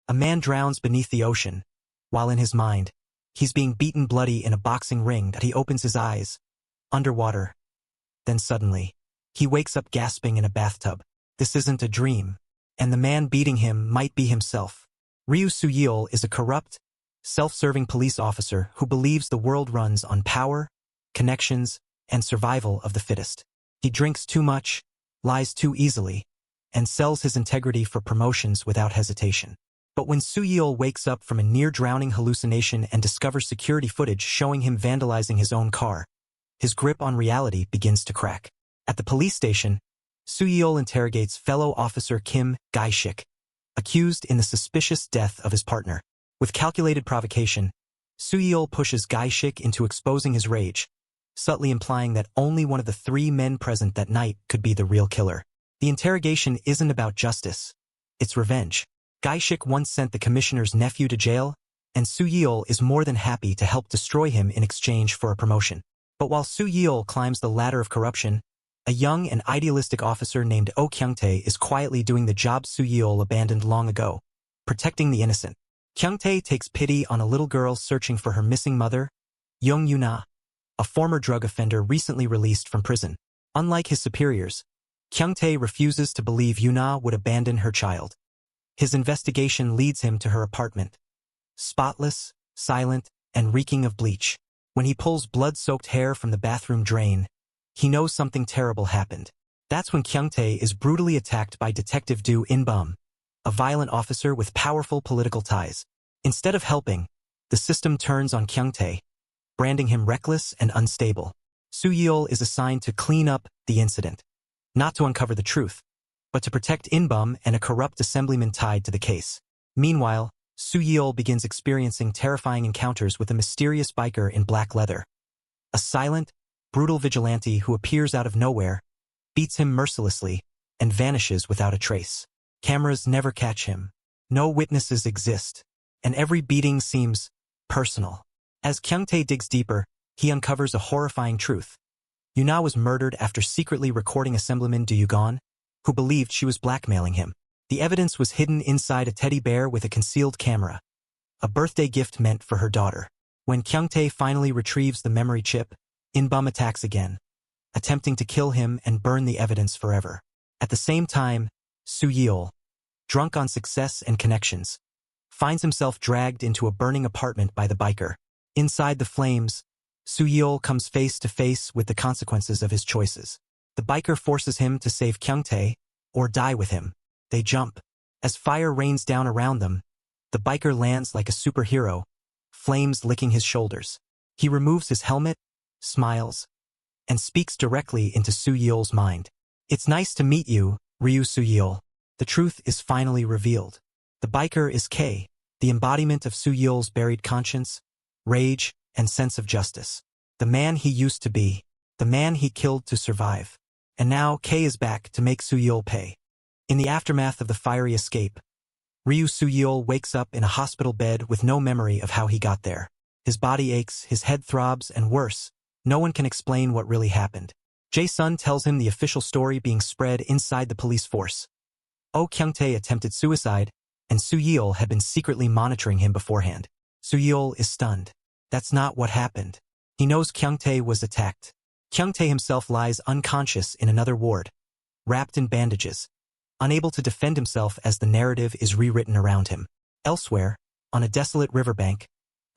A man drowns beneath the ocean, while in his mind, he's being beaten bloody in a boxing ring that he opens his eyes, underwater. Then suddenly, he wakes up gasping in a bathtub. This isn't a dream, and the man beating him might be himself. Ryu Soo-yeol is a corrupt, self-serving police officer who believes the world runs on power, connections, and survival of the fittest. He drinks too much, lies too easily, and sells his integrity for promotions without hesitation. But when Soo-yeol wakes up from a near-drowning hallucination and discovers security footage showing him vandalizing his own car, his grip on reality begins to crack. At the police station, Soo-yeol interrogates fellow officer Kim Gae-shik, accused in the suspicious death of his partner. With calculated provocation, Soo-yeol pushes Gae-shik into exposing his rage, subtly implying that only one of the 3 men present that night could be the real killer. The interrogation isn't about justice, it's revenge. Gae-shik once sent the commissioner's nephew to jail, and Soo-yeol is more than happy to help destroy him in exchange for a promotion. But while Soo-yeol climbs the ladder of corruption, a young and idealistic officer named Oh Kyung-tae is quietly doing the job Soo-yeol abandoned long ago, protecting the innocent. Kyung-tae takes pity on a little girl searching for her missing mother, Young Yuna, a former drug offender recently released from prison. Unlike his superiors, Kyung-tae refuses to believe Yuna would abandon her child. His investigation leads him to her apartment, spotless, silent, and reeking of bleach. When he pulls blood-soaked hair from the bathroom drain, he knows something terrible happened. That's when Kyung-tae is brutally attacked by Detective Do In-bum, a violent officer with powerful political ties. Instead of helping, the system turns on Kyung-tae, branding him reckless and unstable. Soo-yeol is assigned to clean up the incident, not to uncover the truth, but to protect In-bum and a corrupt assemblyman tied to the case. Meanwhile, Soo-yeol begins experiencing terrifying encounters with a mysterious biker in black leather. A silent, brutal vigilante who appears out of nowhere, beats him mercilessly, and vanishes without a trace. Cameras never catch him. No witnesses exist, and every beating seems personal. As Kyung-tae digs deeper, he uncovers a horrifying truth. Yuna was murdered after secretly recording Assemblyman Do Yugon, who believed she was blackmailing him. The evidence was hidden inside a teddy bear with a concealed camera, a birthday gift meant for her daughter. When Kyung-tae finally retrieves the memory chip, In-bum attacks again, attempting to kill him and burn the evidence forever. At the same time, Soo-yeol, drunk on success and connections, finds himself dragged into a burning apartment by the biker. Inside the flames, Soo-yeol comes face to face with the consequences of his choices. The biker forces him to save Kyung-tae, or die with him. They jump. As fire rains down around them, the biker lands like a superhero, flames licking his shoulders. He removes his helmet, smiles, and speaks directly into Soo-yeol's mind. "It's nice to meet you, Ryu Soo-yeol." The truth is finally revealed. The biker is K, the embodiment of Soo-yeol's buried conscience, rage, and sense of justice. The man he used to be, the man he killed to survive. And now K is back to make Soo-yeol pay. In the aftermath of the fiery escape, Ryu Soo-yeol wakes up in a hospital bed with no memory of how he got there. His body aches, his head throbs, and worse, no one can explain what really happened. Jae-sun tells him the official story being spread inside the police force. Oh Kyung-tae attempted suicide, and Soo-yeol had been secretly monitoring him beforehand. Soo-yeol is stunned. That's not what happened. He knows Kyung-tae was attacked. Kyung-tae himself lies unconscious in another ward, wrapped in bandages, unable to defend himself as the narrative is rewritten around him. Elsewhere, on a desolate riverbank,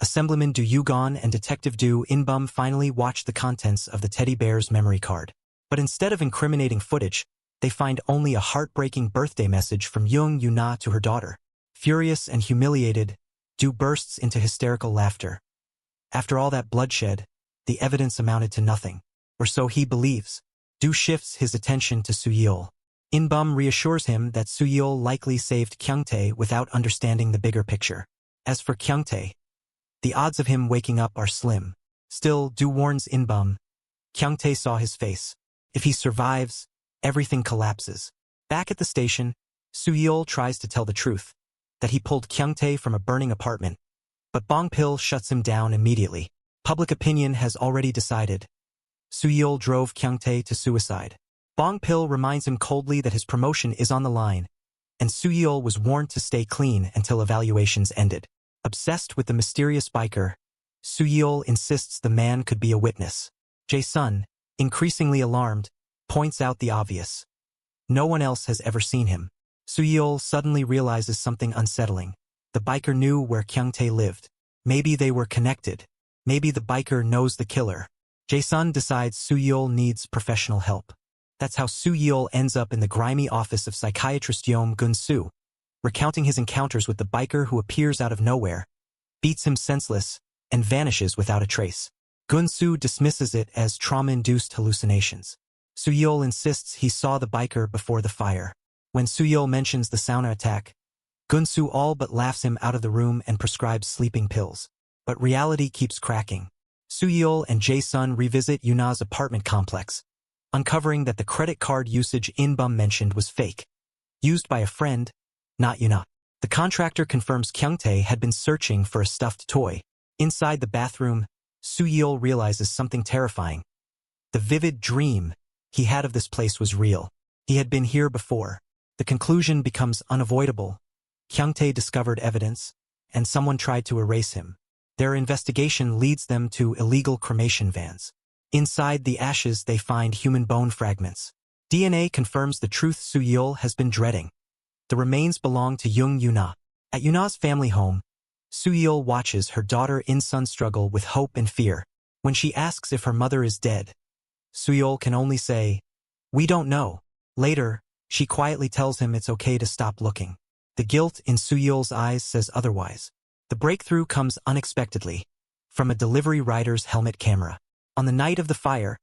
Assemblyman Do Yugon and Detective Do In-bum finally watch the contents of the teddy bear's memory card. But instead of incriminating footage, they find only a heartbreaking birthday message from Young Yuna to her daughter. Furious and humiliated, Do bursts into hysterical laughter. After all that bloodshed, the evidence amounted to nothing. Or so he believes. Do shifts his attention to Soo-yeol. In-bum reassures him that Soo-yeol likely saved Kyung-tae without understanding the bigger picture. As for Kyung-tae, the odds of him waking up are slim. Still, Do warns In-bum. Kyung-tae saw his face. If he survives, everything collapses. Back at the station, Soo-yeol tries to tell the truth, that he pulled Kyung-tae from a burning apartment. But Bong-pil shuts him down immediately. Public opinion has already decided. Soo-yeol drove Kyung-tae to suicide. Bong-pil reminds him coldly that his promotion is on the line, and Soo-yeol was warned to stay clean until evaluations ended. Obsessed with the mysterious biker, Soo-yeol insists the man could be a witness. Jae-sun, increasingly alarmed, points out the obvious. No one else has ever seen him. Soo-yeol suddenly realizes something unsettling. The biker knew where Kyung-tae lived. Maybe they were connected. Maybe the biker knows the killer. Jae-sun decides Soo-yeol needs professional help. That's how Soo-yeol ends up in the grimy office of psychiatrist Yeom Gun-soo, recounting his encounters with the biker who appears out of nowhere, beats him senseless, and vanishes without a trace. Gun-soo dismisses it as trauma-induced hallucinations. Soo-yeol insists he saw the biker before the fire. When Soo-yeol mentions the sauna attack, Gun-soo all but laughs him out of the room and prescribes sleeping pills. But reality keeps cracking. Soo-yeol and Jae-sun revisit Yuna's apartment complex, uncovering that the credit card usage In-bum mentioned was fake, used by a friend, not Yuna. The contractor confirms Kyung-tae had been searching for a stuffed toy. Inside the bathroom, Soo-yeol realizes something terrifying. The vivid dream he had of this place was real. He had been here before. The conclusion becomes unavoidable. Kyung-tae discovered evidence, and someone tried to erase him. Their investigation leads them to illegal cremation vans. Inside the ashes they find human bone fragments. DNA confirms the truth Soo-yeol has been dreading. The remains belong to young Yuna. At Yuna's family home, Soo-yeol watches her daughter In-sun struggle with hope and fear. When she asks if her mother is dead, Soo-yeol can only say, "We don't know." Later, she quietly tells him it's okay to stop looking. The guilt in Soo-yeol's eyes says otherwise. The breakthrough comes unexpectedly, from a delivery rider's helmet camera. On the night of the fire,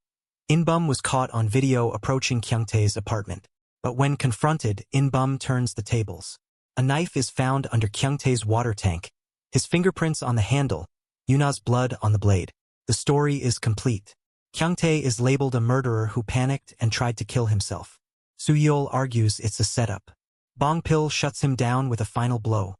In-bum was caught on video approaching Kyung-tae's apartment. But when confronted, In-bum turns the tables. A knife is found under Kyung-tae's water tank, his fingerprints on the handle, Yuna's blood on the blade. The story is complete. Kyung-tae is labeled a murderer who panicked and tried to kill himself. Soo-yeol argues it's a setup. Bong-pil shuts him down with a final blow.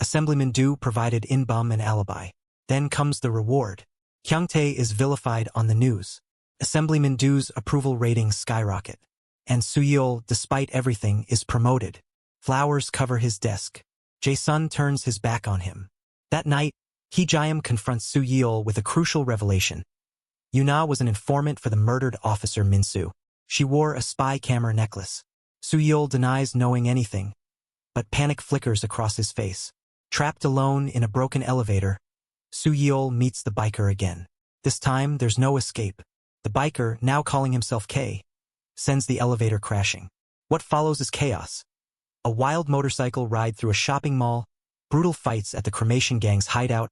Assemblyman Do provided In-bum an alibi. Then comes the reward. Kyung-tae is vilified on the news. Assemblyman Do's approval ratings skyrocket. And Soo-yeol, despite everything, is promoted. Flowers cover his desk. Jae-sun turns his back on him. That night, Hee-jaeum confronts Soo-yeol with a crucial revelation. Yuna was an informant for the murdered officer Min-soo. She wore a spy camera necklace. Soo-yeol denies knowing anything, but panic flickers across his face. Trapped alone in a broken elevator, Soo-yeol meets the biker again. This time, there's no escape. The biker, now calling himself K, sends the elevator crashing. What follows is chaos. A wild motorcycle ride through a shopping mall, brutal fights at the cremation gang's hideout,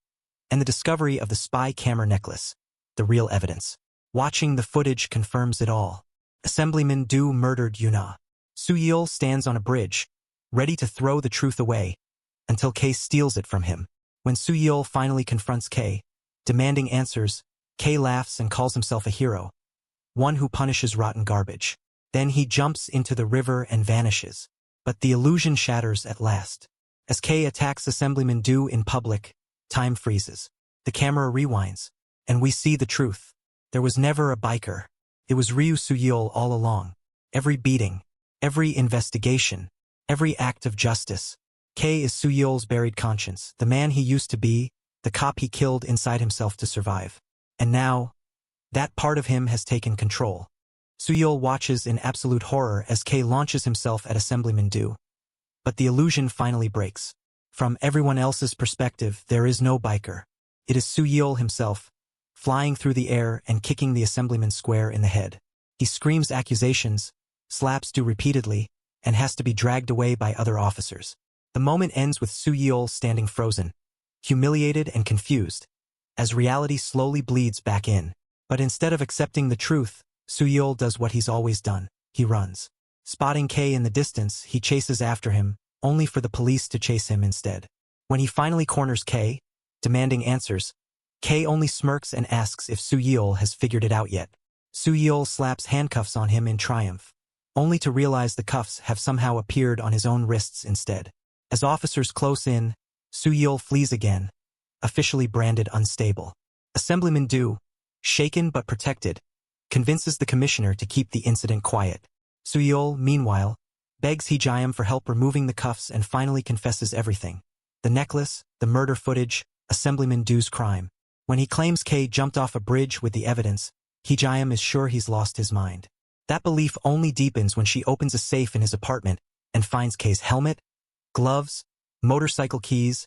and the discovery of the spy camera necklace, the real evidence. Watching the footage confirms it all. Assemblyman Do murdered Yuna. Soo-yeol stands on a bridge, ready to throw the truth away, until K steals it from him. When Soo-yeol finally confronts K, demanding answers, K laughs and calls himself a hero, one who punishes rotten garbage. Then he jumps into the river and vanishes. But the illusion shatters at last. As K attacks Assemblyman Do in public, time freezes. The camera rewinds, and we see the truth. There was never a biker. It was Ryu Soo-yeol all along. Every beating, every investigation, every act of justice. K is Soo-yeol's buried conscience, the man he used to be, the cop he killed inside himself to survive. And now, that part of him has taken control. Soo-yeol watches in absolute horror as K launches himself at Assemblyman Do. But the illusion finally breaks. From everyone else's perspective, there is no biker. It is Soo-yeol himself, flying through the air and kicking the Assemblyman square in the head. He screams accusations, slaps Do repeatedly, and has to be dragged away by other officers. The moment ends with Soo-yeol standing frozen, humiliated and confused, as reality slowly bleeds back in. But instead of accepting the truth, Soo-yeol does what he's always done. He runs. Spotting K in the distance, he chases after him, only for the police to chase him instead. When he finally corners K, demanding answers, K only smirks and asks if Soo-yeol has figured it out yet. Soo-yeol slaps handcuffs on him in triumph, only to realize the cuffs have somehow appeared on his own wrists instead. As officers close in, Soo-yeol flees again, officially branded unstable. Assemblyman Do, shaken but protected, convinces the commissioner to keep the incident quiet. Soo-yeol, meanwhile, begs Hee-jae for help removing the cuffs and finally confesses everything. The necklace, the murder footage, Assemblyman Do's crime. When he claims K jumped off a bridge with the evidence, Hee-jae is sure he's lost his mind. That belief only deepens when she opens a safe in his apartment and finds K's helmet, gloves, motorcycle keys,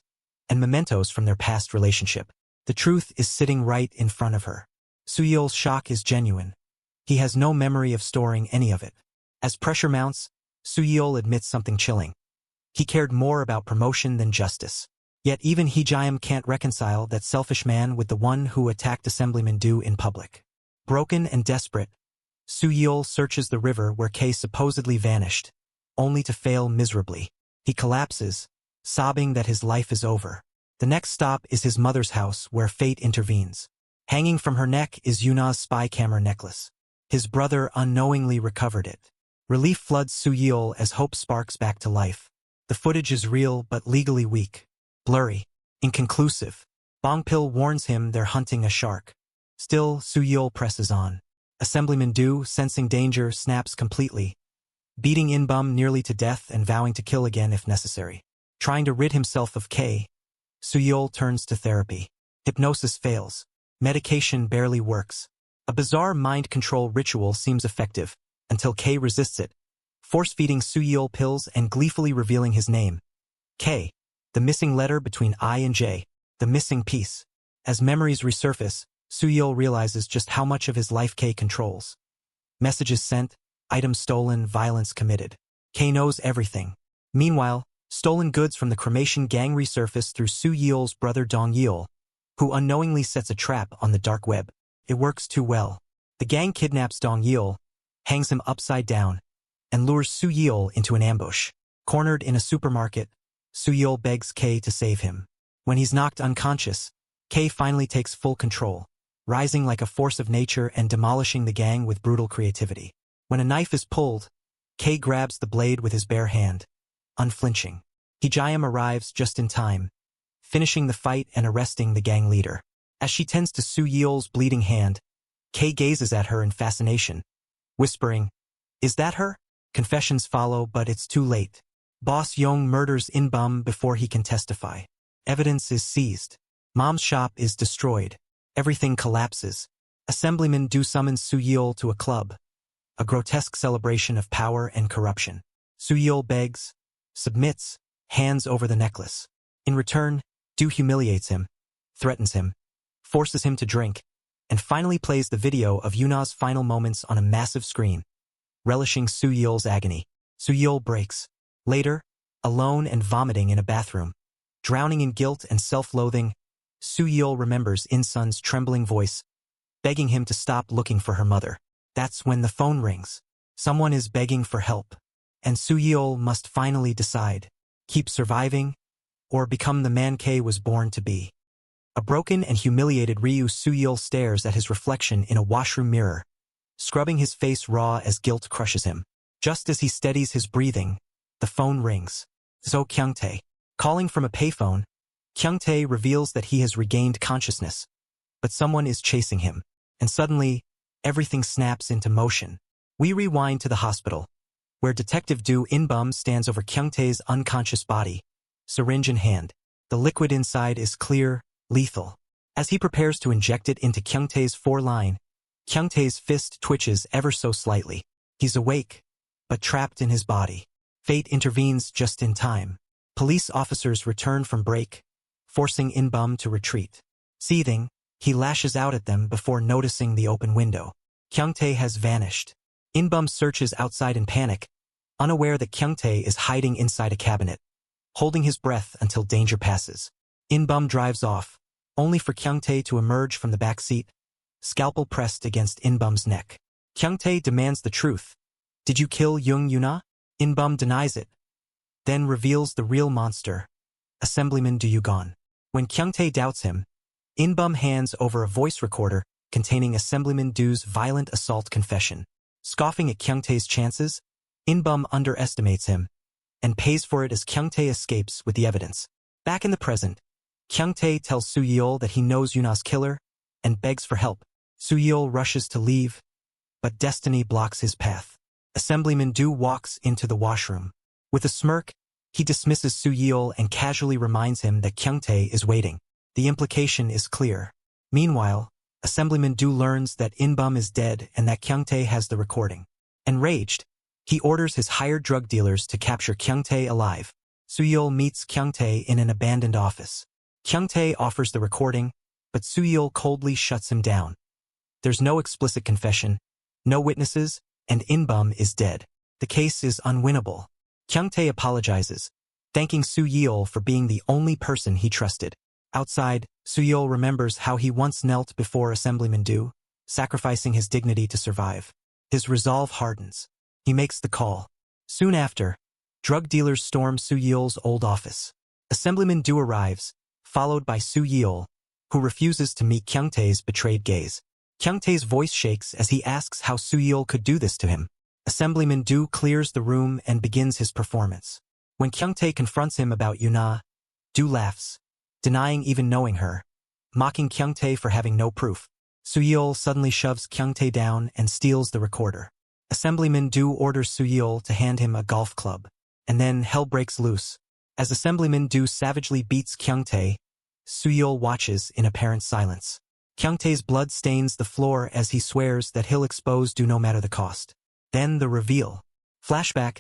and mementos from their past relationship. The truth is sitting right in front of her. Soo-yeol's shock is genuine. He has no memory of storing any of it. As pressure mounts, Soo-yeol admits something chilling. He cared more about promotion than justice. Yet even Hee-jae can't reconcile that selfish man with the one who attacked Assemblyman Do in public. Broken and desperate, Soo-yeol searches the river where K supposedly vanished, only to fail miserably. He collapses, sobbing that his life is over. The next stop is his mother's house where fate intervenes. Hanging from her neck is Yuna's spy camera necklace. His brother unknowingly recovered it. Relief floods Soo-yeol as hope sparks back to life. The footage is real but legally weak. Blurry. Inconclusive. Bongpil warns him they're hunting a shark. Still, Soo-yeol presses on. Assemblyman Do, sensing danger, snaps completely, beating In-bum nearly to death and vowing to kill again if necessary. Trying to rid himself of K, Soo-yeol turns to therapy. Hypnosis fails. Medication barely works. A bizarre mind control ritual seems effective, until K resists it, force-feeding Soo-yeol pills and gleefully revealing his name. K, the missing letter between I and J, the missing piece. As memories resurface, Soo-yeol realizes just how much of his life K controls. Messages sent, items stolen, violence committed. K knows everything. Meanwhile, stolen goods from the cremation gang resurface through Soo-yeol's brother Dong-yeol, who unknowingly sets a trap on the dark web. It works too well. The gang kidnaps Dong-yeol, hangs him upside down, and lures Soo-yeol into an ambush. Cornered in a supermarket, Soo-yeol begs K to save him. When he's knocked unconscious, K finally takes full control, rising like a force of nature and demolishing the gang with brutal creativity. When a knife is pulled, K grabs the blade with his bare hand, unflinching. Hee-jae arrives just in time, finishing the fight and arresting the gang leader. As she tends to Soo-yeol's bleeding hand, K gazes at her in fascination, whispering, "Is that her?" Confessions follow, but it's too late. Boss Yong murders In-bum before he can testify. Evidence is seized. Mom's shop is destroyed. Everything collapses. Assemblyman Do summons Soo-yeol to a club, a grotesque celebration of power and corruption. Soo-yeol begs, submits, hands over the necklace. In return, Do humiliates him, threatens him, forces him to drink, and finally plays the video of Yuna's final moments on a massive screen, relishing Soo-yeol's agony. Soo-yeol breaks. Later, alone and vomiting in a bathroom, drowning in guilt and self-loathing, Soo-yeol remembers In-sun's trembling voice, begging him to stop looking for her mother. That's when the phone rings. Someone is begging for help, and Soo-yeol must finally decide, keep surviving, or become the man K was born to be. A broken and humiliated Ryu Soo-yeol stares at his reflection in a washroom mirror, scrubbing his face raw as guilt crushes him. Just as he steadies his breathing, the phone rings. So Kyung-tae. Calling from a payphone, Kyung-tae reveals that he has regained consciousness, but someone is chasing him, and suddenly, everything snaps into motion. We rewind to the hospital, where Detective Do In-bum stands over Kyung-tae's unconscious body, syringe in hand. The liquid inside is clear, lethal. As he prepares to inject it into Kyung-tae's foreline, Kyung-tae's fist twitches ever so slightly. He's awake, but trapped in his body. Fate intervenes just in time. Police officers return from break, forcing In-bum to retreat. Seething, he lashes out at them before noticing the open window. Kyung-tae has vanished. In-bum searches outside in panic, unaware that Kyung-tae is hiding inside a cabinet, holding his breath until danger passes. In-bum drives off, only for Kyung-tae to emerge from the back seat, scalpel pressed against In-bum's neck. Kyung-tae demands the truth. Did you kill Young Yuna? In-bum denies it, then reveals the real monster, Assemblyman Do gone. When Kyung-tae doubts him, In-bum hands over a voice recorder containing Assemblyman Do's violent assault confession. Scoffing at Kyung-tae's chances, In-bum underestimates him and pays for it as Kyung-tae escapes with the evidence. Back in the present, Kyung-tae tells Soo-yeol that he knows Yuna's killer and begs for help. Soo-yeol rushes to leave, but destiny blocks his path. Assemblyman Do walks into the washroom. With a smirk, he dismisses Soo-yeol and casually reminds him that Kyung-tae is waiting. The implication is clear. Meanwhile, Assemblyman Do learns that In-bum is dead and that Kyung-tae has the recording. Enraged, he orders his hired drug dealers to capture Kyung-tae alive. Soo-yeol meets Kyung-tae in an abandoned office. Kyung-tae offers the recording, but Soo-yeol coldly shuts him down. There's no explicit confession, no witnesses, and In-bum is dead. The case is unwinnable. Kyung-tae apologizes, thanking Soo-yeol for being the only person he trusted. Outside, Soo-yeol remembers how he once knelt before Assemblyman Do, sacrificing his dignity to survive. His resolve hardens. He makes the call. Soon after, drug dealers storm Soo-yeol's old office. Assemblyman Do arrives, followed by Soo-yeol, who refuses to meet Kyung-tae's betrayed gaze. Kyung-tae's voice shakes as he asks how Soo-yeol could do this to him. Assemblyman Do clears the room and begins his performance. When Kyung-tae confronts him about Yuna, Do laughs, denying even knowing her, mocking Kyung-tae for having no proof. Soo-yeol suddenly shoves Kyung-tae down and steals the recorder. Assemblyman Do orders Soo-yeol to hand him a golf club, and then hell breaks loose. As Assemblyman Do savagely beats Kyung-tae, Soo-yeol watches in apparent silence. Kyung-tae's blood stains the floor as he swears that he'll expose Do no matter the cost. Then the reveal. Flashback.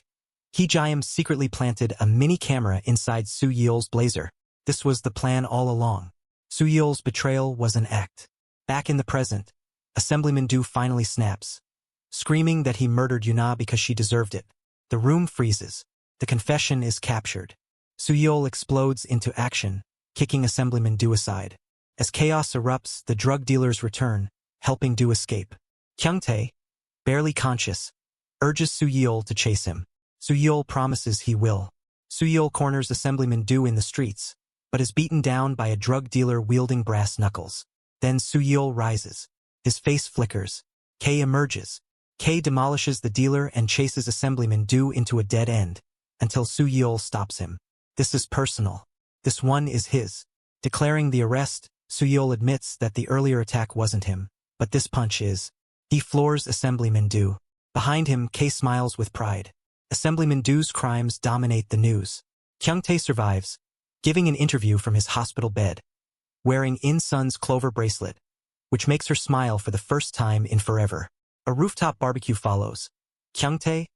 Hee Jae-yum secretly planted a mini camera inside Soo-yeol's blazer. This was the plan all along. Soo-yeol's betrayal was an act. Back in the present, Assemblyman Do finally snaps, screaming that he murdered Yuna because she deserved it. The room freezes. The confession is captured. Soo-yeol explodes into action, kicking Assemblyman Do aside. As chaos erupts, the drug dealers return, helping Do escape. Kyung-tae, barely conscious, urges Soo-yeol to chase him. Soo-yeol promises he will. Soo-yeol corners Assemblyman Do in the streets, but is beaten down by a drug dealer wielding brass knuckles. Then Soo-yeol rises. His face flickers. K emerges. K demolishes the dealer and chases Assemblyman Do into a dead end, until Soo-yeol stops him. This is personal. This one is his. Declaring the arrest, Soo-yeol admits that the earlier attack wasn't him, but this punch is. He floors Assemblyman Do. Behind him, K smiles with pride. Assemblyman Do's crimes dominate the news. Kyung-tae survives, giving an interview from his hospital bed, wearing In-sun's clover bracelet, which makes her smile for the first time in forever. A rooftop barbecue follows. Kyung-tae,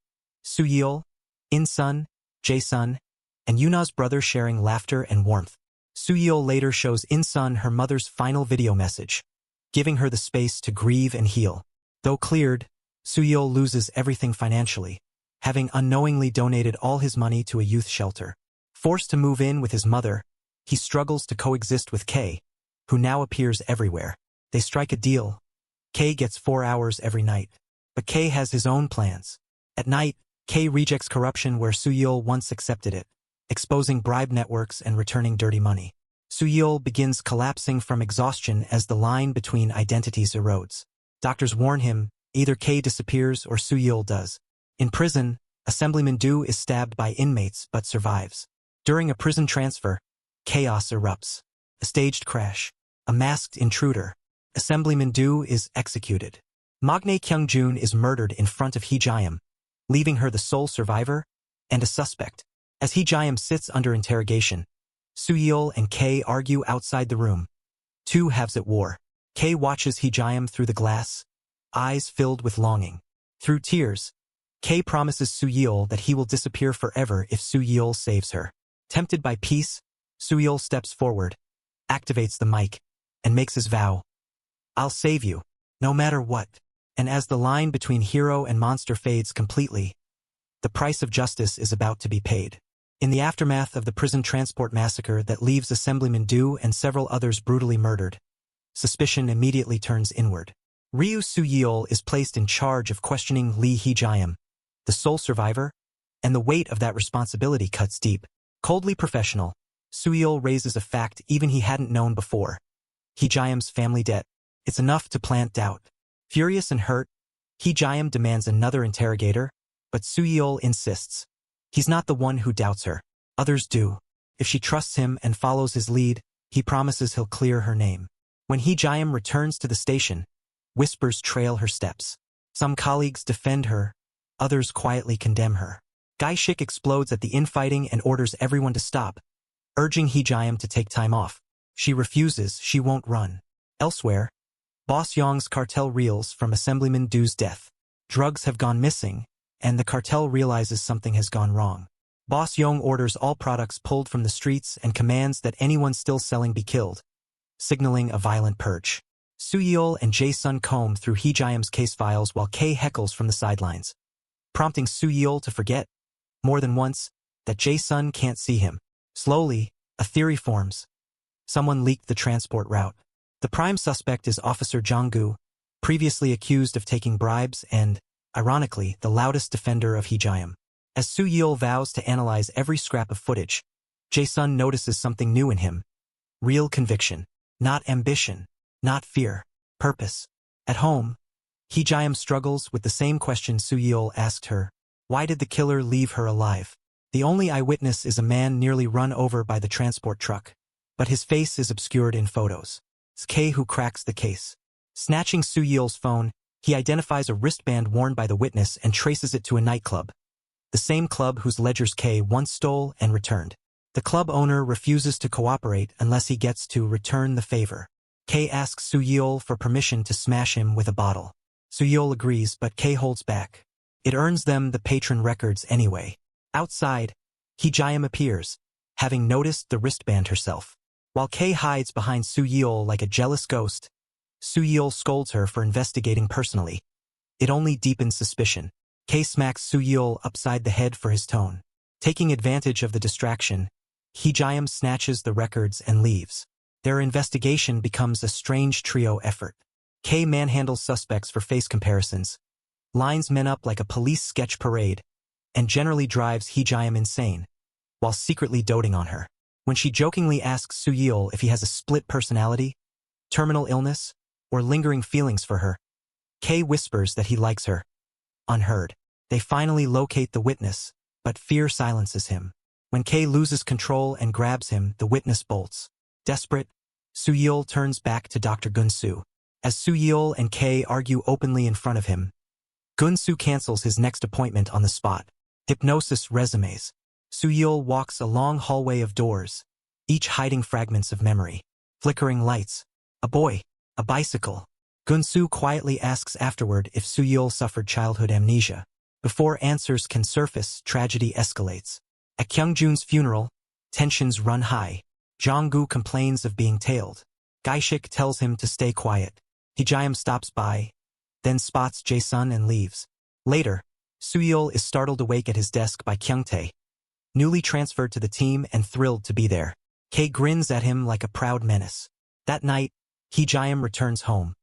Soo-yeol, In-sun, Jae-sun, and Yuna's brother sharing laughter and warmth. Soo-yeol later shows In-sun her mother's final video message, giving her the space to grieve and heal. Though cleared, Soo-yeol loses everything financially, having unknowingly donated all his money to a youth shelter. Forced to move in with his mother, he struggles to coexist with K, who now appears everywhere. They strike a deal. K gets 4 hours every night. But K has his own plans. At night, K rejects corruption where Soo-yeol once accepted it, exposing bribe networks and returning dirty money. Soo-yeol begins collapsing from exhaustion as the line between identities erodes. Doctors warn him, either K disappears or Soo-yeol does. In prison, Assemblyman Do is stabbed by inmates but survives. During a prison transfer, chaos erupts. A staged crash. A masked intruder. Assemblyman Do is executed. Magne Kyung-joon is murdered in front of Hee Jae-yum, leaving her the sole survivor and a suspect. As Hee Jae-yum sits under interrogation, Soo-yeol and K argue outside the room. Two halves at war. K watches Hee Jae-yum through the glass, eyes filled with longing. Through tears, K promises Soo-yeol that he will disappear forever if Soo-yeol saves her. Tempted by peace, Soo-yeol steps forward, activates the mic, and makes his vow. I'll save you, no matter what. And as the line between hero and monster fades completely, the price of justice is about to be paid. In the aftermath of the prison transport massacre that leaves Assemblyman Do and several others brutally murdered, suspicion immediately turns inward. Ryu Soo-yeol is placed in charge of questioning Lee Hee Jae-yum, the sole survivor, and the weight of that responsibility cuts deep. Coldly professional, Soo-yeol raises a fact even he hadn't known before. Hee Jae-yum's family debt. It's enough to plant doubt. Furious and hurt, Hee Jae-yum demands another interrogator, but Soo-yeol insists. He's not the one who doubts her. Others do. If she trusts him and follows his lead, he promises he'll clear her name. When Hee Jae-yum returns to the station, whispers trail her steps. Some colleagues defend her, Others quietly condemn her. Gaishik explodes at the infighting and orders everyone to stop, urging Hee-jae to take time off. She refuses, she won't run. Elsewhere, Boss Yong's cartel reels from Assemblyman Do's death. Drugs have gone missing, and the cartel realizes something has gone wrong. Boss Yong orders all products pulled from the streets and commands that anyone still selling be killed, signaling a violent purge. Soo-yeol and Jae-sun comb through Hee-jae's case files while Kay heckles from the sidelines, prompting Soo-yeol to forget, more than once, that Jae-sun can't see him. Slowly, a theory forms. Someone leaked the transport route. The prime suspect is Officer Jong-gu, previously accused of taking bribes and, ironically, the loudest defender of Hee-jae. As Soo-yeol vows to analyze every scrap of footage, Jae-sun notices something new in him. Real conviction. Not ambition. Not fear. Purpose. At home, Hee-jae struggles with the same question Soo-yeol asked her. Why did the killer leave her alive? The only eyewitness is a man nearly run over by the transport truck, but his face is obscured in photos. It's Kay who cracks the case. Snatching Soo-yeol's phone, he identifies a wristband worn by the witness and traces it to a nightclub, the same club whose ledgers Kay once stole and returned. The club owner refuses to cooperate unless he gets to return the favor. Kay asks Soo-yeol for permission to smash him with a bottle. Soo-yeol agrees, but Kay holds back. It earns them the patron records anyway. Outside, Hee-jae appears, having noticed the wristband herself. While Kay hides behind Soo-yeol like a jealous ghost, Soo-yeol scolds her for investigating personally. It only deepens suspicion. Kay smacks Soo-yeol upside the head for his tone. Taking advantage of the distraction, Hee-jae snatches the records and leaves. Their investigation becomes a strange trio effort. Kay manhandles suspects for face comparisons, lines men up like a police sketch parade, and generally drives Hee-jae insane, while secretly doting on her. When she jokingly asks Soo-yeol if he has a split personality, terminal illness, or lingering feelings for her, Kay whispers that he likes her. Unheard. They finally locate the witness, but fear silences him. When Kay loses control and grabs him, the witness bolts. Desperate, Soo-yeol turns back to Dr. Gun-soo. As Soo-yeol and Kay argue openly in front of him, Gun-soo cancels his next appointment on the spot. Hypnosis resumes. Soo-yeol walks a long hallway of doors, each hiding fragments of memory. Flickering lights. A boy. A bicycle. Gun-soo quietly asks afterward if Soo-yeol suffered childhood amnesia. Before answers can surface, tragedy escalates. At Kyung-jun's funeral, tensions run high. Jong-gu complains of being tailed. Gaishik tells him to stay quiet. Hee-jae stops by, then spots Jae-sun and leaves. Later, Soo-yeol is startled awake at his desk by Kyung-tae, newly transferred to the team and thrilled to be there. Kay grins at him like a proud menace. That night, Hee-jae returns home,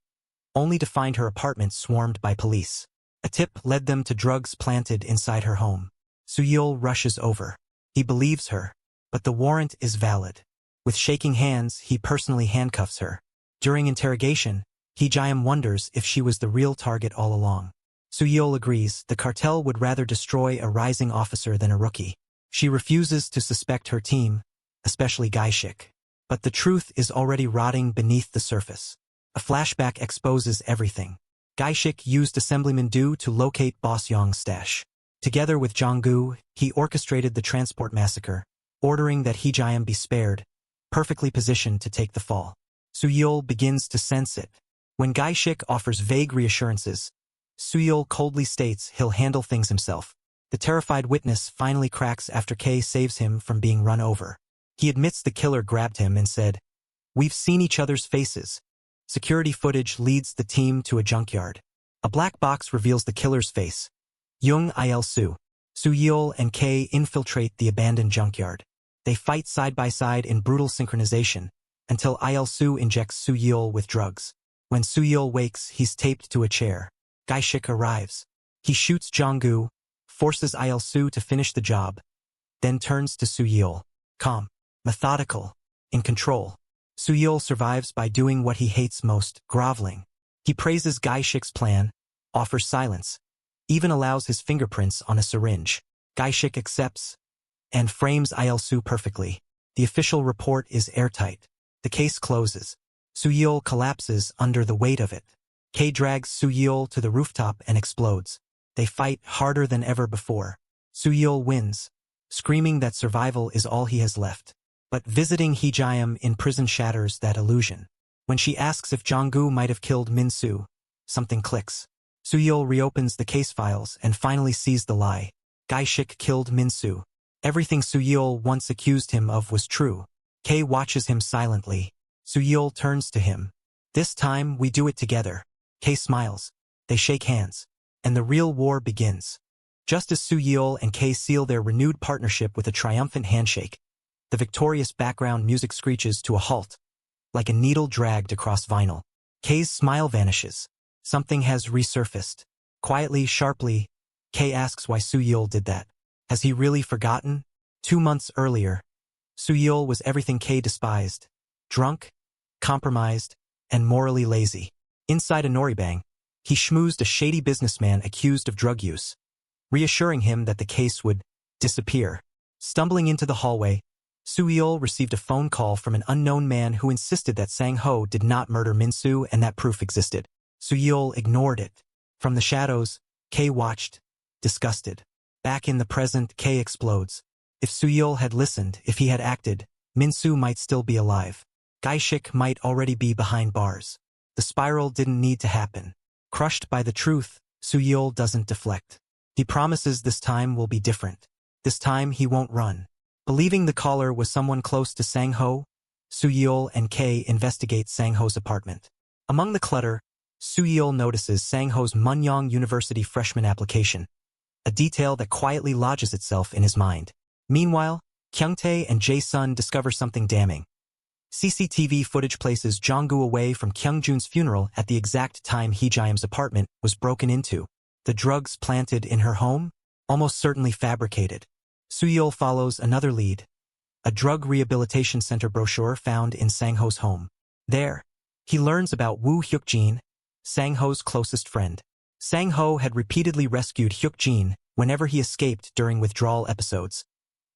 only to find her apartment swarmed by police. A tip led them to drugs planted inside her home. Soo-yeol rushes over. He believes her, but the warrant is valid. With shaking hands, he personally handcuffs her. During interrogation, Hee-jae wonders if she was the real target all along. Soo-yeol agrees the cartel would rather destroy a rising officer than a rookie. She refuses to suspect her team, especially Gaishik. But the truth is already rotting beneath the surface. A flashback exposes everything. Gaishik used Assemblyman Do to locate Boss Yong's stash. Together with Jong-gu, he orchestrated the transport massacre, ordering that Hee-jae be spared, perfectly positioned to take the fall. Soo-yeol begins to sense it. When Gaishik offers vague reassurances, Soo-yeol coldly states he'll handle things himself. The terrified witness finally cracks after Kay saves him from being run over. He admits the killer grabbed him and said, "We've seen each other's faces." Security footage leads the team to a junkyard. A black box reveals the killer's face. Jung Il-soo. Soo-yeol and Kay infiltrate the abandoned junkyard. They fight side by side in brutal synchronization, until Il-soo injects Soo-yeol with drugs. When Soo-yeol wakes, he's taped to a chair. Gaishik arrives. He shoots Jong-gu, forces Il-soo to finish the job, then turns to Soo-yeol. Calm, methodical, in control. Soo-yeol survives by doing what he hates most, groveling. He praises Gaishik's plan, offers silence, even allows his fingerprints on a syringe. Gaishik accepts and frames Il-soo perfectly. The official report is airtight. The case closes. Soo-yeol collapses under the weight of it. Kay drags Soo-yeol to the rooftop and explodes. They fight harder than ever before. Soo-yeol wins, screaming that survival is all he has left. But visiting Hee-jae in prison shatters that illusion. When she asks if Jong-gu might have killed Min-soo, something clicks. Soo-yeol reopens the case files and finally sees the lie. Gae-shik killed Min-soo. Everything Soo-yeol once accused him of was true. Kei watches him silently. Soo-yeol turns to him. This time we do it together. Kei smiles. They shake hands. And the real war begins. Just as Soo-yeol and Kei seal their renewed partnership with a triumphant handshake, the victorious background music screeches to a halt, like a needle dragged across vinyl. Kei's smile vanishes. Something has resurfaced. Quietly, sharply, Kei asks why Soo-yeol did that. Has he really forgotten? 2 months earlier, Soo-yeol was everything Kei despised. Drunk, compromised, and morally lazy. Inside a noribang, he schmoozed a shady businessman accused of drug use, reassuring him that the case would disappear. Stumbling into the hallway, Soo-yeol received a phone call from an unknown man who insisted that Sang-ho did not murder Min-soo and that proof existed. Soo-yeol ignored it. From the shadows, Kei watched, disgusted. Back in the present, Kei explodes. If Soo-yeol had listened, if he had acted, Min-soo might still be alive. Gae-shik might already be behind bars. The spiral didn't need to happen. Crushed by the truth, Soo-yeol doesn't deflect. He promises this time will be different. This time he won't run. Believing the caller was someone close to Sang-ho, Soo-yeol and Kei investigate Sang-ho's apartment. Among the clutter, Soo-yeol notices Sang-ho's Munyang University freshman application, a detail that quietly lodges itself in his mind. Meanwhile, Kyung-tae and Jae-sun discover something damning. CCTV footage places Jong-gu away from Kyung-jun's funeral at the exact time Hee-jae's apartment was broken into. The drugs planted in her home? Almost certainly fabricated. Soo-yeol follows another lead, a drug rehabilitation center brochure found in Sang-ho's home. There, he learns about Woo Hyuk-jin, Sang-ho's closest friend. Sang-ho had repeatedly rescued Hyuk-jin whenever he escaped during withdrawal episodes,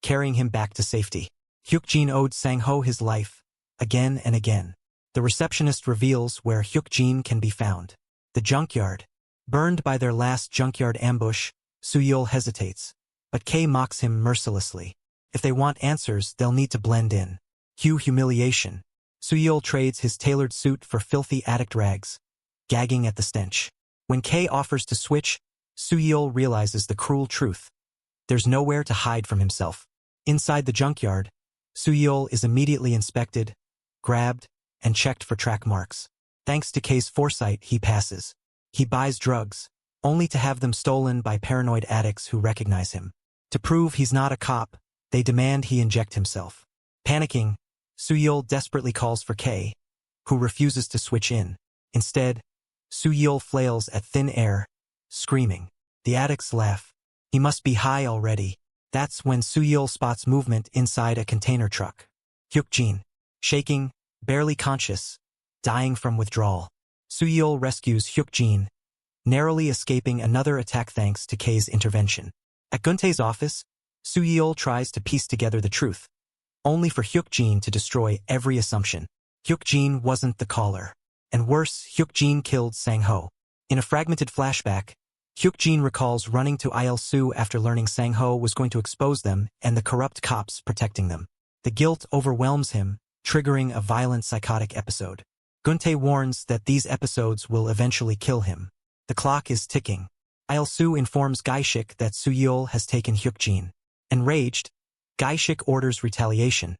carrying him back to safety. Hyuk-jin owed Sang-ho his life, again and again. The receptionist reveals where Hyuk-jin can be found. The junkyard. Burned by their last junkyard ambush, Soo-yeol hesitates. But Kei mocks him mercilessly. If they want answers, they'll need to blend in. Cue humiliation. Soo-yeol trades his tailored suit for filthy addict rags, gagging at the stench. When Kei offers to switch, Soo-yeol realizes the cruel truth. There's nowhere to hide from himself. Inside the junkyard, Soo-yeol is immediately inspected, grabbed, and checked for track marks. Thanks to Kei's foresight, he passes. He buys drugs, only to have them stolen by paranoid addicts who recognize him. To prove he's not a cop, they demand he inject himself. Panicking, Soo-yeol desperately calls for Kei, who refuses to switch in. Instead, Soo-yeol flails at thin air, screaming. The addicts laugh. He must be high already. That's when Soo-yeol spots movement inside a container truck. Hyuk-jin, shaking, barely conscious, dying from withdrawal. Soo-yeol rescues Hyuk-jin, narrowly escaping another attack thanks to Kei's intervention. At Guntae's office, Soo-yeol tries to piece together the truth, only for Hyuk-jin to destroy every assumption. Hyuk-jin wasn't the caller. And worse, Hyuk-jin killed Sang-ho. In a fragmented flashback, Hyuk-jin recalls running to Il-soo after learning Sang-ho was going to expose them and the corrupt cops protecting them. The guilt overwhelms him, triggering a violent psychotic episode. Guntae warns that these episodes will eventually kill him. The clock is ticking. Il-soo informs Gae-shik that Soo-yeol has taken Hyuk-jin. Enraged, Gae-shik orders retaliation,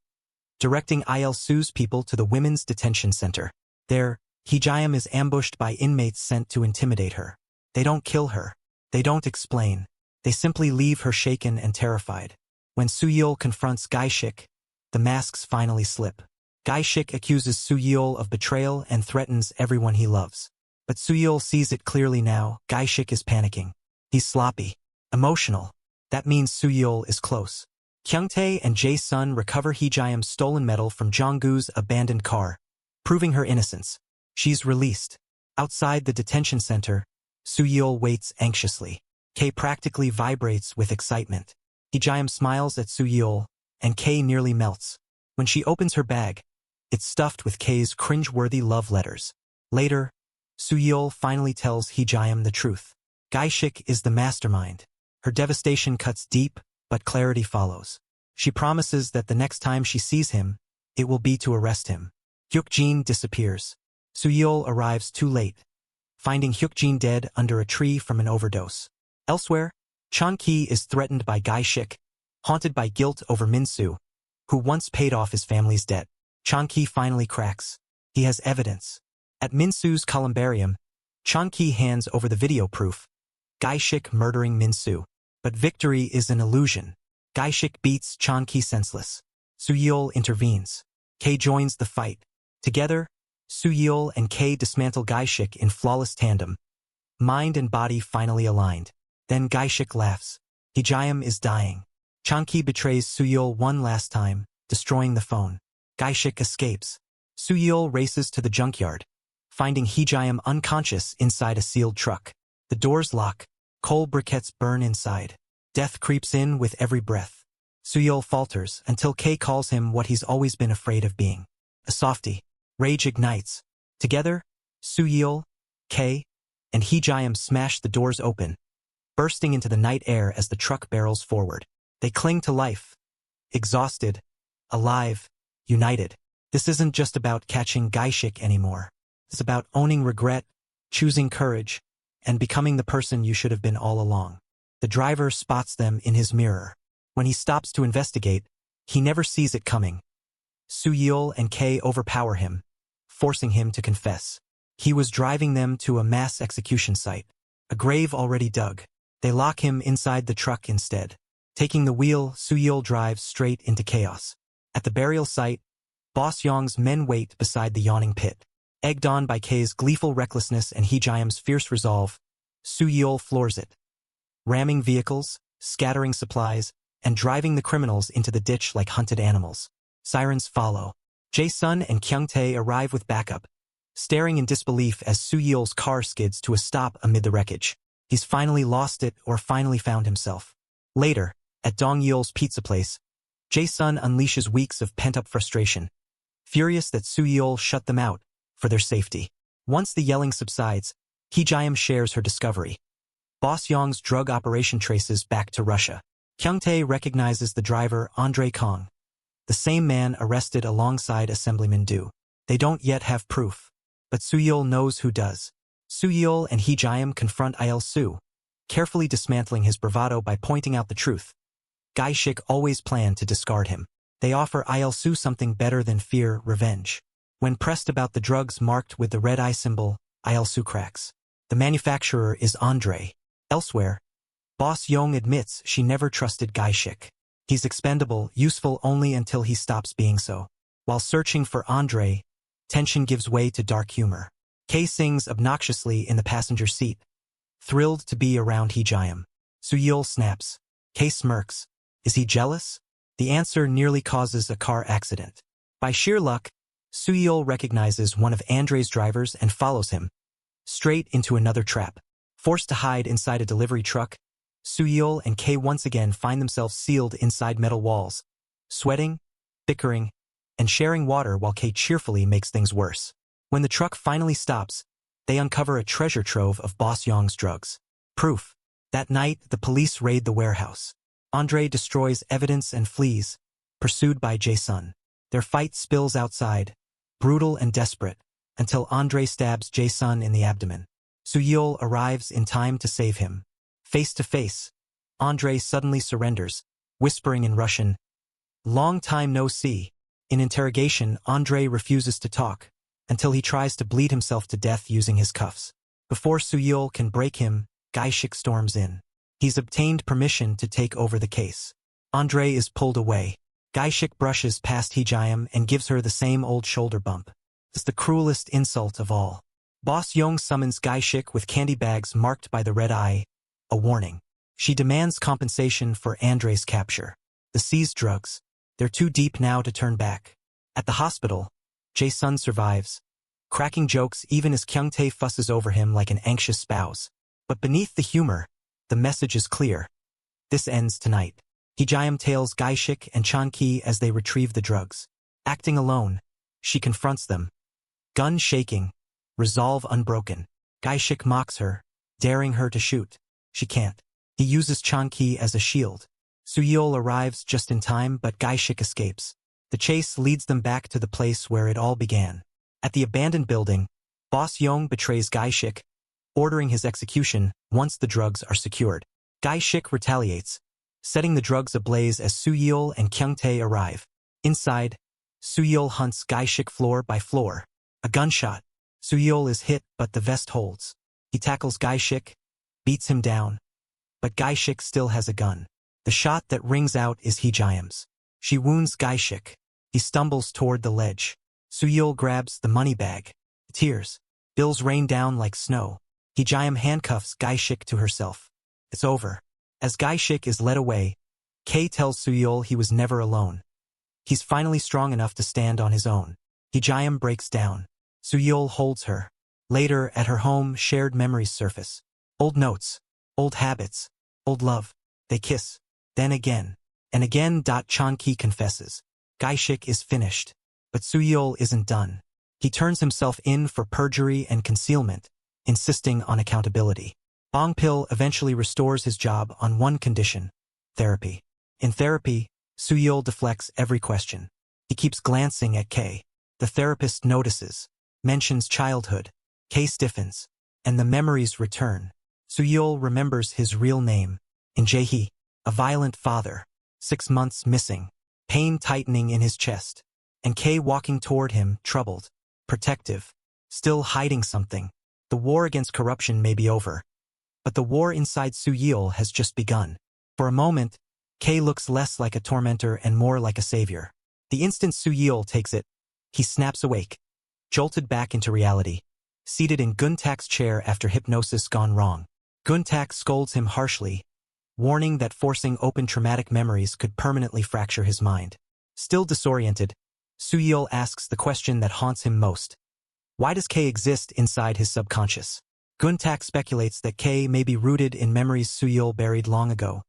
directing Il-soo's people to the women's detention center. There, Hee-jae is ambushed by inmates sent to intimidate her. They don't kill her. They don't explain. They simply leave her shaken and terrified. When Soo-yeol confronts Gae-shik, the masks finally slip. Gae-shik accuses Soo-yeol of betrayal and threatens everyone he loves. But Soo-yeol sees it clearly now. Gae-shik is panicking. He's sloppy, emotional. That means Soo-yeol is close. Kyung-tae and Jae-sun recover Hee-jae's stolen metal from Jong-gu's abandoned car, proving her innocence. She's released. Outside the detention center, Soo-yeol waits anxiously. Kei practically vibrates with excitement. Hee-jae smiles at Soo-yeol, and Kei nearly melts. When she opens her bag, it's stuffed with Kei's cringe-worthy love letters. Later, Soo-yeol finally tells Hee-jae the truth. Gaishik is the mastermind. Her devastation cuts deep, but clarity follows. She promises that the next time she sees him, it will be to arrest him. Hyukjin disappears. Soo-yeol arrives too late, finding Hyukjin dead under a tree from an overdose. Elsewhere, Chang-ki is threatened by Gaishik, haunted by guilt over Min-soo, who once paid off his family's debt. Chang-ki finally cracks. He has evidence. At Min-soo's columbarium, Chang-ki hands over the video proof, Gaishik murdering Min-soo. But victory is an illusion. Gaishik beats Chang-ki senseless. Soo-yeol intervenes. Kei joins the fight. Together, Soo-yeol and Kei dismantle Gaishik in flawless tandem. Mind and body finally aligned. Then Gaishik laughs. Hee-jayam is dying. Chang-ki betrays Soo-yeol one last time, destroying the phone. Gaishik escapes. Soo-yeol races to the junkyard, finding Hee-jayam unconscious inside a sealed truck. The doors lock. Coal briquettes burn inside. Death creeps in with every breath. Soo-yeol falters until Kei calls him what he's always been afraid of being. A softie. Rage ignites. Together, Soo-yeol, Kei, and Hee-jayam smash the doors open, bursting into the night air as the truck barrels forward. They cling to life. Exhausted, alive, united. This isn't just about catching Gaishik anymore. It's about owning regret, choosing courage, and becoming the person you should have been all along. The driver spots them in his mirror. When he stops to investigate, he never sees it coming. Soo-yeol and Kei overpower him, forcing him to confess. He was driving them to a mass execution site, a grave already dug. They lock him inside the truck instead. Taking the wheel, Soo-yeol drives straight into chaos. At the burial site, Boss Yong's men wait beside the yawning pit. Egged on by Kei's gleeful recklessness and Hee-jayam's fierce resolve, Soo-yeol floors it, ramming vehicles, scattering supplies, and driving the criminals into the ditch like hunted animals. Sirens follow. Jae-sun and Kyung-tae arrive with backup, staring in disbelief as Soo-yeol's car skids to a stop amid the wreckage. He's finally lost it or finally found himself. Later, at Dong-yeol's pizza place, Jae-sun unleashes weeks of pent-up frustration, furious that Soo-yeol shut them out for their safety. Once the yelling subsides, Hee-jayam shares her discovery. Boss Yong's drug operation traces back to Russia. Kyung-tae recognizes the driver Andre Kong, the same man arrested alongside Assemblyman Du. They don't yet have proof, but Soo-yeol knows who does. Soo-yeol and Hee-jayam confront Il-soo, carefully dismantling his bravado by pointing out the truth. Gaishik always planned to discard him. They offer Il-soo something better than fear, revenge. When pressed about the drugs marked with the red eye symbol, Il-soo cracks. The manufacturer is Andre. Elsewhere, Boss Yong admits she never trusted Gaishik. He's expendable, useful only until he stops being so. While searching for Andre, tension gives way to dark humor. Kei sings obnoxiously in the passenger seat, thrilled to be around Hee-jayam. Soo-yeol snaps. Kei smirks. Is he jealous? The answer nearly causes a car accident. By sheer luck, Soo-yeol recognizes one of Andre's drivers and follows him, straight into another trap. Forced to hide inside a delivery truck, Soo-yeol and Kei once again find themselves sealed inside metal walls, sweating, bickering, and sharing water while Kei cheerfully makes things worse. When the truck finally stops, they uncover a treasure trove of Boss Yong's drugs. Proof. That night, the police raid the warehouse. Andre destroys evidence and flees, pursued by Jae-sun. Their fight spills outside, brutal and desperate, until Andre stabs Jae-sun in the abdomen. Soo-yeol arrives in time to save him. Face to face, Andre suddenly surrenders, whispering in Russian, "Long time no see." In interrogation, Andre refuses to talk, until he tries to bleed himself to death using his cuffs. Before Soo-yeol can break him, Gaishik storms in. He's obtained permission to take over the case. Andre is pulled away. Gaishik brushes past Hee-jayam and gives her the same old shoulder bump. It's the cruelest insult of all. Boss Yong summons Gaishik with candy bags marked by the red eye, a warning. She demands compensation for Andre's capture. The seized drugs. They're too deep now to turn back. At the hospital, Jae-sun survives, cracking jokes even as Kyung-tae fusses over him like an anxious spouse. But beneath the humor, the message is clear. This ends tonight. Hee-jayam tails Gaishik and Chang-ki as they retrieve the drugs. Acting alone, she confronts them. Gun shaking, resolve unbroken. Gaishik mocks her, daring her to shoot. She can't. He uses Changki as a shield. Suyol arrives just in time, but Gaishik escapes. The chase leads them back to the place where it all began. At the abandoned building, Boss Yong betrays Gaishik, ordering his execution once the drugs are secured. Gaishik retaliates, setting the drugs ablaze as Suyol and Kyungtae arrive. Inside, Suyol hunts Gaishik floor by floor. A gunshot. Suyol is hit, but the vest holds. He tackles Gaishik, beats him down. But Gaishik still has a gun. The shot that rings out is Hee-jaeum's. She wounds Gaishik. He stumbles toward the ledge. Suyol grabs the money bag. Tears. Bills rain down like snow. Hee-jaeum handcuffs Gaishik to herself. It's over. As Gaishik is led away, Kei tells Suyol he was never alone. He's finally strong enough to stand on his own. Hee-jaeum breaks down. Suyol holds her. Later, at her home, shared memories surface. Old notes. Old habits. Old love. They kiss. Then again. And again. Changki confesses. Gaishik is finished. But Suyol isn't done. He turns himself in for perjury and concealment, insisting on accountability. Bongpil eventually restores his job on one condition: therapy. In therapy, Suyol deflects every question. He keeps glancing at Kei. The therapist notices, mentions childhood. Kei stiffens, and the memories return. Suyol remembers his real name. In Jae-hee, a violent father. 6 months missing. Pain tightening in his chest. And Kei walking toward him, troubled, protective, still hiding something. The war against corruption may be over. But the war inside Suyol has just begun. For a moment, Kei looks less like a tormentor and more like a savior. The instant Suyol takes it, he snaps awake, jolted back into reality. Seated in Guntak's chair after hypnosis gone wrong. Guntak scolds him harshly, warning that forcing open traumatic memories could permanently fracture his mind. Still disoriented, Suyol asks the question that haunts him most. Why does Kei exist inside his subconscious? Guntak speculates that Kei may be rooted in memories Suyol buried long ago,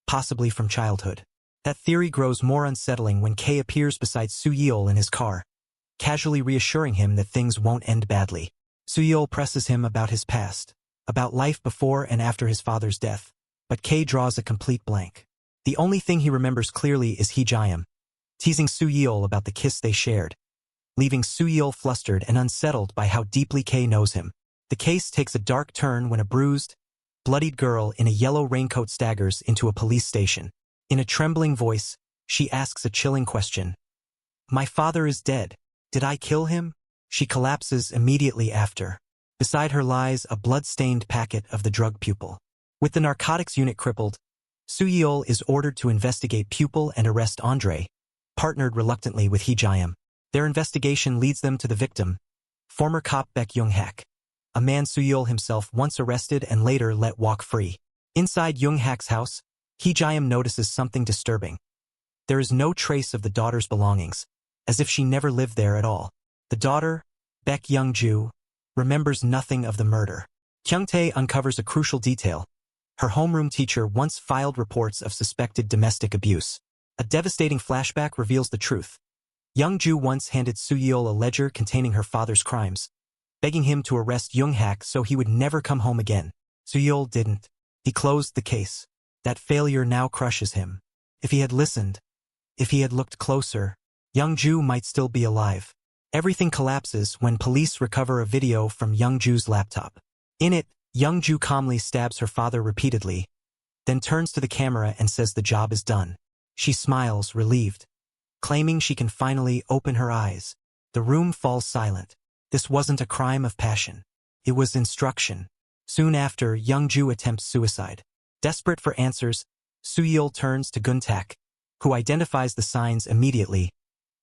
possibly from childhood. That theory grows more unsettling when Kei appears beside Suyol in his car, casually reassuring him that things won't end badly. Suyol presses him about his past, about life before and after his father's death, but Kei draws a complete blank. The only thing he remembers clearly is Hee-jaeum, teasing Suyol about the kiss they shared, leaving Suyol flustered and unsettled by how deeply Kei knows him. The case takes a dark turn when a bruised, bloodied girl in a yellow raincoat staggers into a police station. In a trembling voice, she asks a chilling question. "My father is dead. Did I kill him?" She collapses immediately after. Beside her lies a blood-stained packet of the drug pupil. With the narcotics unit crippled, Suyol is ordered to investigate pupil and arrest Andre, partnered reluctantly with Hee-jaeum. Their investigation leads them to the victim, former cop Baek Young-hak, a man Suyol himself once arrested and later let walk free. Inside Young-hak's house, Hee-jaeum notices something disturbing. There is no trace of the daughter's belongings, as if she never lived there at all. The daughter, Baek Young-ju, remembers nothing of the murder. Kyungtae uncovers a crucial detail. Her homeroom teacher once filed reports of suspected domestic abuse. A devastating flashback reveals the truth. Young-ju once handed Suyol a ledger containing her father's crimes, begging him to arrest Young-hak so he would never come home again. Suyol didn't. He closed the case. That failure now crushes him. If he had listened, if he had looked closer, Young-ju might still be alive. Everything collapses when police recover a video from Young-ju's laptop. In it, Young-ju calmly stabs her father repeatedly, then turns to the camera and says the job is done. She smiles, relieved, claiming she can finally open her eyes. The room falls silent. This wasn't a crime of passion. It was instruction. Soon after, Young-ju attempts suicide. Desperate for answers, Suyol turns to Guntak, who identifies the signs immediately.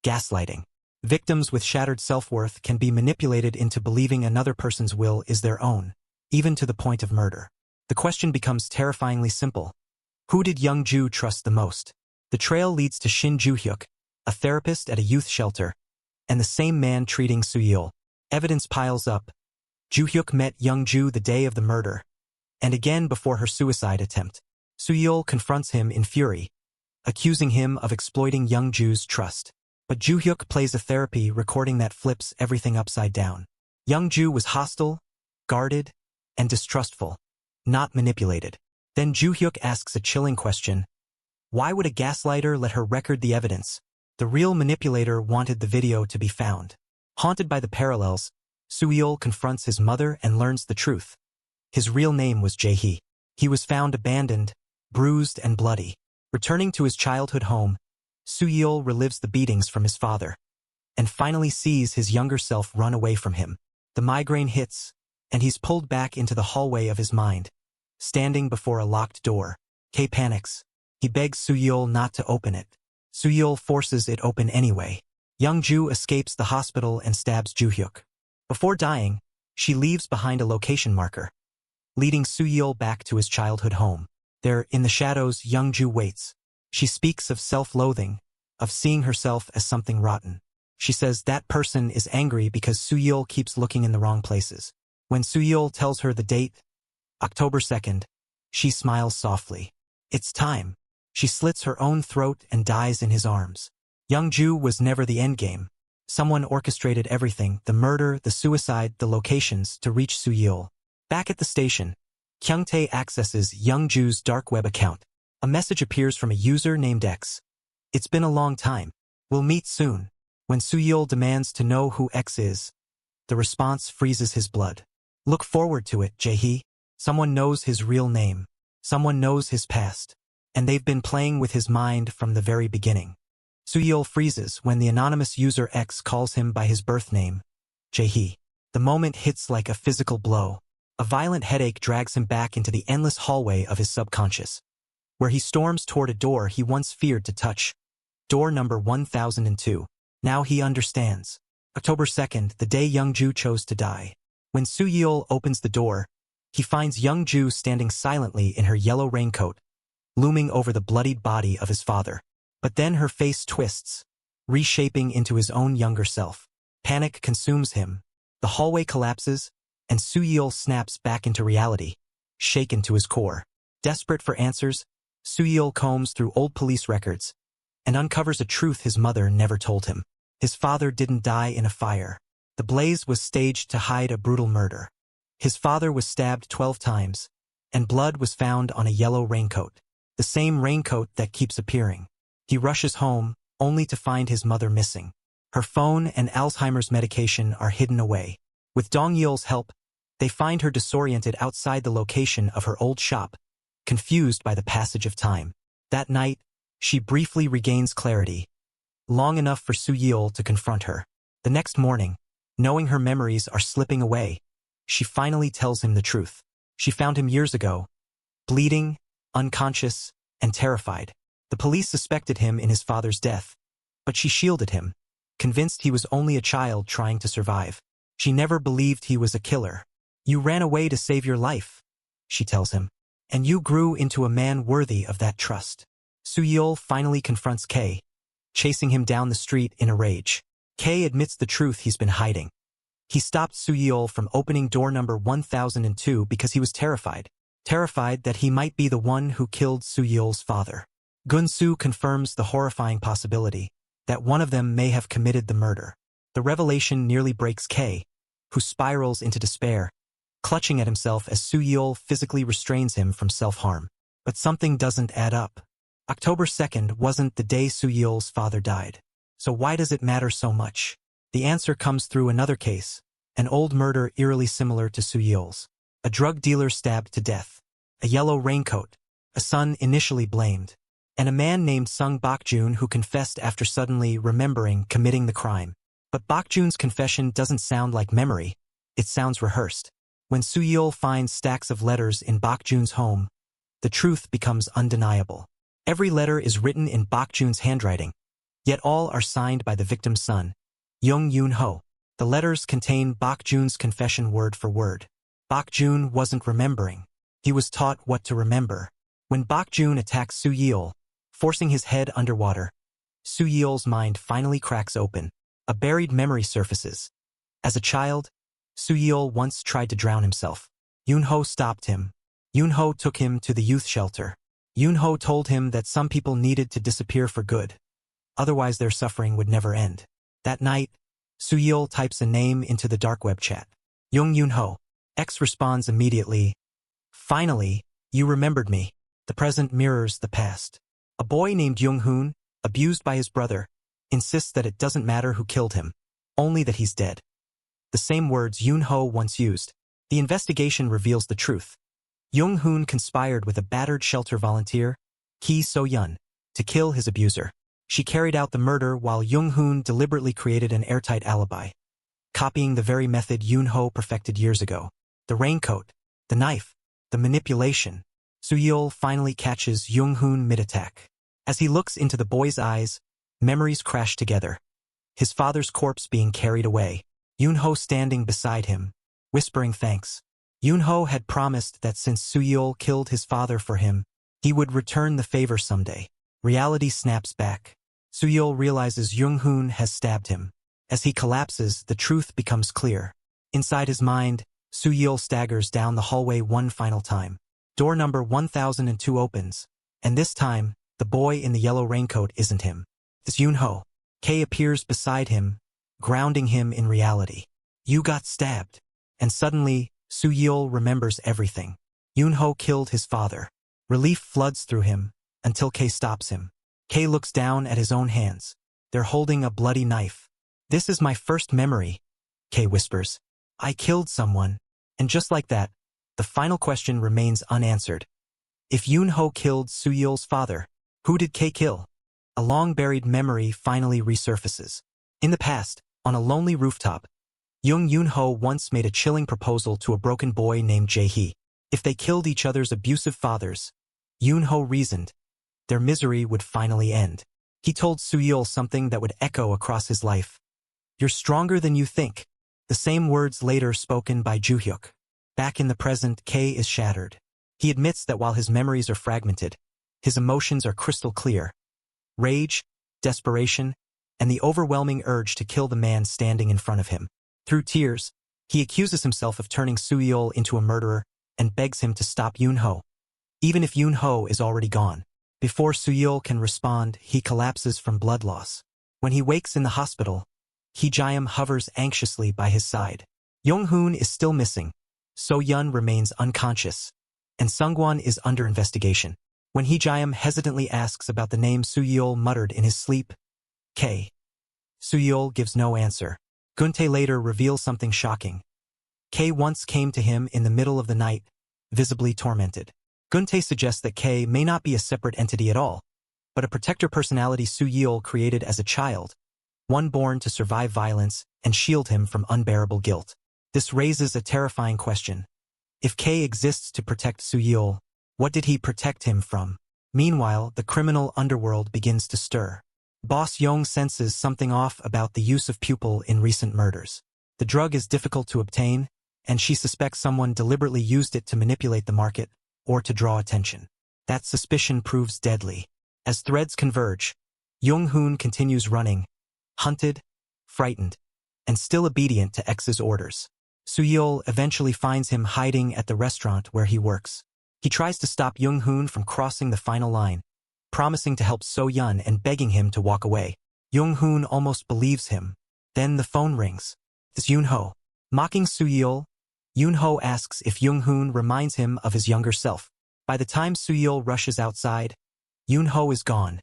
Gaslighting. Victims with shattered self-worth can be manipulated into believing another person's will is their own, even to the point of murder. The question becomes terrifyingly simple. Who did Young-ju trust the most? The trail leads to Shin Ju-hyuk, a therapist at a youth shelter, and the same man treating Suyol. Evidence piles up. Ju-hyuk met Young-ju the day of the murder, and again before her suicide attempt. Suyol confronts him in fury, accusing him of exploiting Young-ju's trust. But Ju-hyuk plays a therapy recording that flips everything upside down. Young-ju was hostile, guarded, and distrustful. not manipulated. Then Joo-hyuk asks a chilling question. Why would a gaslighter let her record the evidence? The real manipulator wanted the video to be found. Haunted by the parallels, Soo-yeol confronts his mother and learns the truth. His real name was Jae-hee. He was found abandoned, bruised and bloody. Returning to his childhood home, Soo-yeol relives the beatings from his father, and finally sees his younger self run away from him. The migraine hits, and he's pulled back into the hallway of his mind. Standing before a locked door, K panics. He begs Soo-yeol not to open it. Soo-yeol forces it open anyway. Young Joo escapes the hospital and stabs Joo-hyuk. Before dying, she leaves behind a location marker, leading Soo-yeol back to his childhood home. There, in the shadows, young Joo waits. She speaks of self-loathing, of seeing herself as something rotten. She says that person is angry because Soo-yeol keeps looking in the wrong places. When Soo-yeol tells her the date, October 2nd, she smiles softly. It's time. She slits her own throat and dies in his arms. Young Joo was never the endgame. Someone orchestrated everything, the murder, the suicide, the locations, to reach Soo-yeol. Back at the station, Kyung-tae accesses Young Joo's dark web account. A message appears from a user named X. It's been a long time. We'll meet soon. When Soo-yeol demands to know who X is, the response freezes his blood. Look forward to it, Jae-hee. Someone knows his real name. Someone knows his past. And they've been playing with his mind from the very beginning. Soo-yeol freezes when the anonymous user X calls him by his birth name, Jae-hee. The moment hits like a physical blow. A violent headache drags him back into the endless hallway of his subconscious, where he storms toward a door he once feared to touch. Door number 1002. Now he understands. October 2nd, the day Young Joo chose to die. When Soo-yeol opens the door, he finds Young Joo standing silently in her yellow raincoat, looming over the bloodied body of his father. But then her face twists, reshaping into his own younger self. Panic consumes him. The hallway collapses, and Soo-yeol snaps back into reality, shaken to his core. Desperate for answers, Soo-yeol combs through old police records and uncovers a truth his mother never told him. His father didn't die in a fire. The blaze was staged to hide a brutal murder. His father was stabbed 12 times, and blood was found on a yellow raincoat, the same raincoat that keeps appearing. He rushes home, only to find his mother missing. Her phone and Alzheimer's medication are hidden away. With Dong-yeol's help, they find her disoriented outside the location of her old shop, confused by the passage of time. That night, she briefly regains clarity, long enough for Soo-yeol to confront her. The next morning, knowing her memories are slipping away, she finally tells him the truth. She found him years ago, bleeding, unconscious, and terrified. The police suspected him in his father's death, but she shielded him, convinced he was only a child trying to survive. She never believed he was a killer. You ran away to save your life, she tells him, and you grew into a man worthy of that trust. Soo-yeol finally confronts K, chasing him down the street in a rage. K admits the truth he's been hiding. He stopped Soo-yeol from opening door number 1002 because he was terrified that he might be the one who killed Soo-yeol's father. Gun-soo confirms the horrifying possibility that one of them may have committed the murder. The revelation nearly breaks K, who spirals into despair, clutching at himself as Soo-yeol physically restrains him from self-harm. But something doesn't add up. October 2nd wasn't the day Soo-yeol's father died. So why does it matter so much? The answer comes through another case, an old murder eerily similar to Soo-yeol's. A drug dealer stabbed to death. A yellow raincoat. A son initially blamed. And a man named Sung Bok-joon who confessed after suddenly remembering committing the crime. But Bok-joon's confession doesn't sound like memory. It sounds rehearsed. When Soo-yeol finds stacks of letters in Bok-joon's home, the truth becomes undeniable. Every letter is written in Bok-joon's handwriting, yet all are signed by the victim's son, Young Yoon-ho. The letters contain Bok-joon's confession word for word. Bok-joon wasn't remembering. He was taught what to remember. When Bok-joon attacks Soo-yeol, forcing his head underwater, Soo-yeol's mind finally cracks open. A buried memory surfaces. As a child, Soo-yeol once tried to drown himself. Yoon-ho stopped him. Yoon-ho took him to the youth shelter. Yoon-ho told him that some people needed to disappear for good. Otherwise their suffering would never end. That night, Soo-yeol types a name into the dark web chat. Young Yoon-ho. X responds immediately, Finally, you remembered me. The present mirrors the past. A boy named Young-hoon, abused by his brother, insists that it doesn't matter who killed him, only that he's dead. The same words Yoon-ho once used. The investigation reveals the truth. Young-hoon conspired with a battered shelter volunteer, Ki So-yeon, to kill his abuser. She carried out the murder while Young-hoon deliberately created an airtight alibi, copying the very method Yoon-ho perfected years ago. The raincoat, the knife, the manipulation. Soo-yeol finally catches Young-hoon mid-attack. As he looks into the boy's eyes, memories crash together. His father's corpse being carried away. Yoon-ho standing beside him, whispering thanks. Yoon-ho had promised that since Soo-yeol killed his father for him, he would return the favor someday. Reality snaps back. Soo-yeol realizes Young-hoon has stabbed him. As he collapses, the truth becomes clear. Inside his mind, Soo-yeol staggers down the hallway one final time. Door number 1002 opens, and this time, the boy in the yellow raincoat isn't him. It's Yoon-ho. Kay appears beside him, grounding him in reality. You got stabbed. And suddenly, Soo-yeol remembers everything. Yoon-ho killed his father. Relief floods through him, until Kay stops him. Kay looks down at his own hands. They're holding a bloody knife. This is my first memory, Kay whispers. I killed someone. And just like that, the final question remains unanswered. If Yoon-ho killed Soo-yeol's father, who did Kay kill? A long-buried memory finally resurfaces. In the past, on a lonely rooftop, Yoon-ho once made a chilling proposal to a broken boy named Jae-hee. If they killed each other's abusive fathers, Yoon-ho reasoned, their misery would finally end. He told Soo-yeol something that would echo across his life. You're stronger than you think. The same words later spoken by Joo-hyuk. Back in the present, Kay is shattered. He admits that while his memories are fragmented, his emotions are crystal clear. Rage, desperation, and the overwhelming urge to kill the man standing in front of him. Through tears, he accuses himself of turning Soo-yeol into a murderer and begs him to stop Yoon-ho, even if Yoon-ho is already gone. Before Soo-yeol can respond, he collapses from blood loss. When he wakes in the hospital, Hee-jaeum hovers anxiously by his side. Young-hoon is still missing. So-yeon remains unconscious, and Sungwon is under investigation. When Hee-jaeum hesitantly asks about the name Soo-yeol muttered in his sleep, K. Soo-yeol gives no answer. Guntae later reveals something shocking. K once came to him in the middle of the night, visibly tormented. Guntae suggests that K may not be a separate entity at all, but a protector personality Soo-yeol created as a child, one born to survive violence and shield him from unbearable guilt. This raises a terrifying question. If K exists to protect Soo-yeol, what did he protect him from? Meanwhile, the criminal underworld begins to stir. Boss Young senses something off about the use of pupil in recent murders. The drug is difficult to obtain, and she suspects someone deliberately used it to manipulate the market or to draw attention. That suspicion proves deadly. As threads converge, Young-hoon continues running, hunted, frightened, and still obedient to X's orders. Soo-yeol eventually finds him hiding at the restaurant where he works. He tries to stop Young-hoon from crossing the final line, promising to help So-yeon and begging him to walk away. Young-hoon almost believes him. Then the phone rings. It's Yoon-ho. Mocking Soo-yeol, Yoon-ho asks if Young-hoon reminds him of his younger self. By the time Soo-yeol rushes outside, Yoon-ho is gone,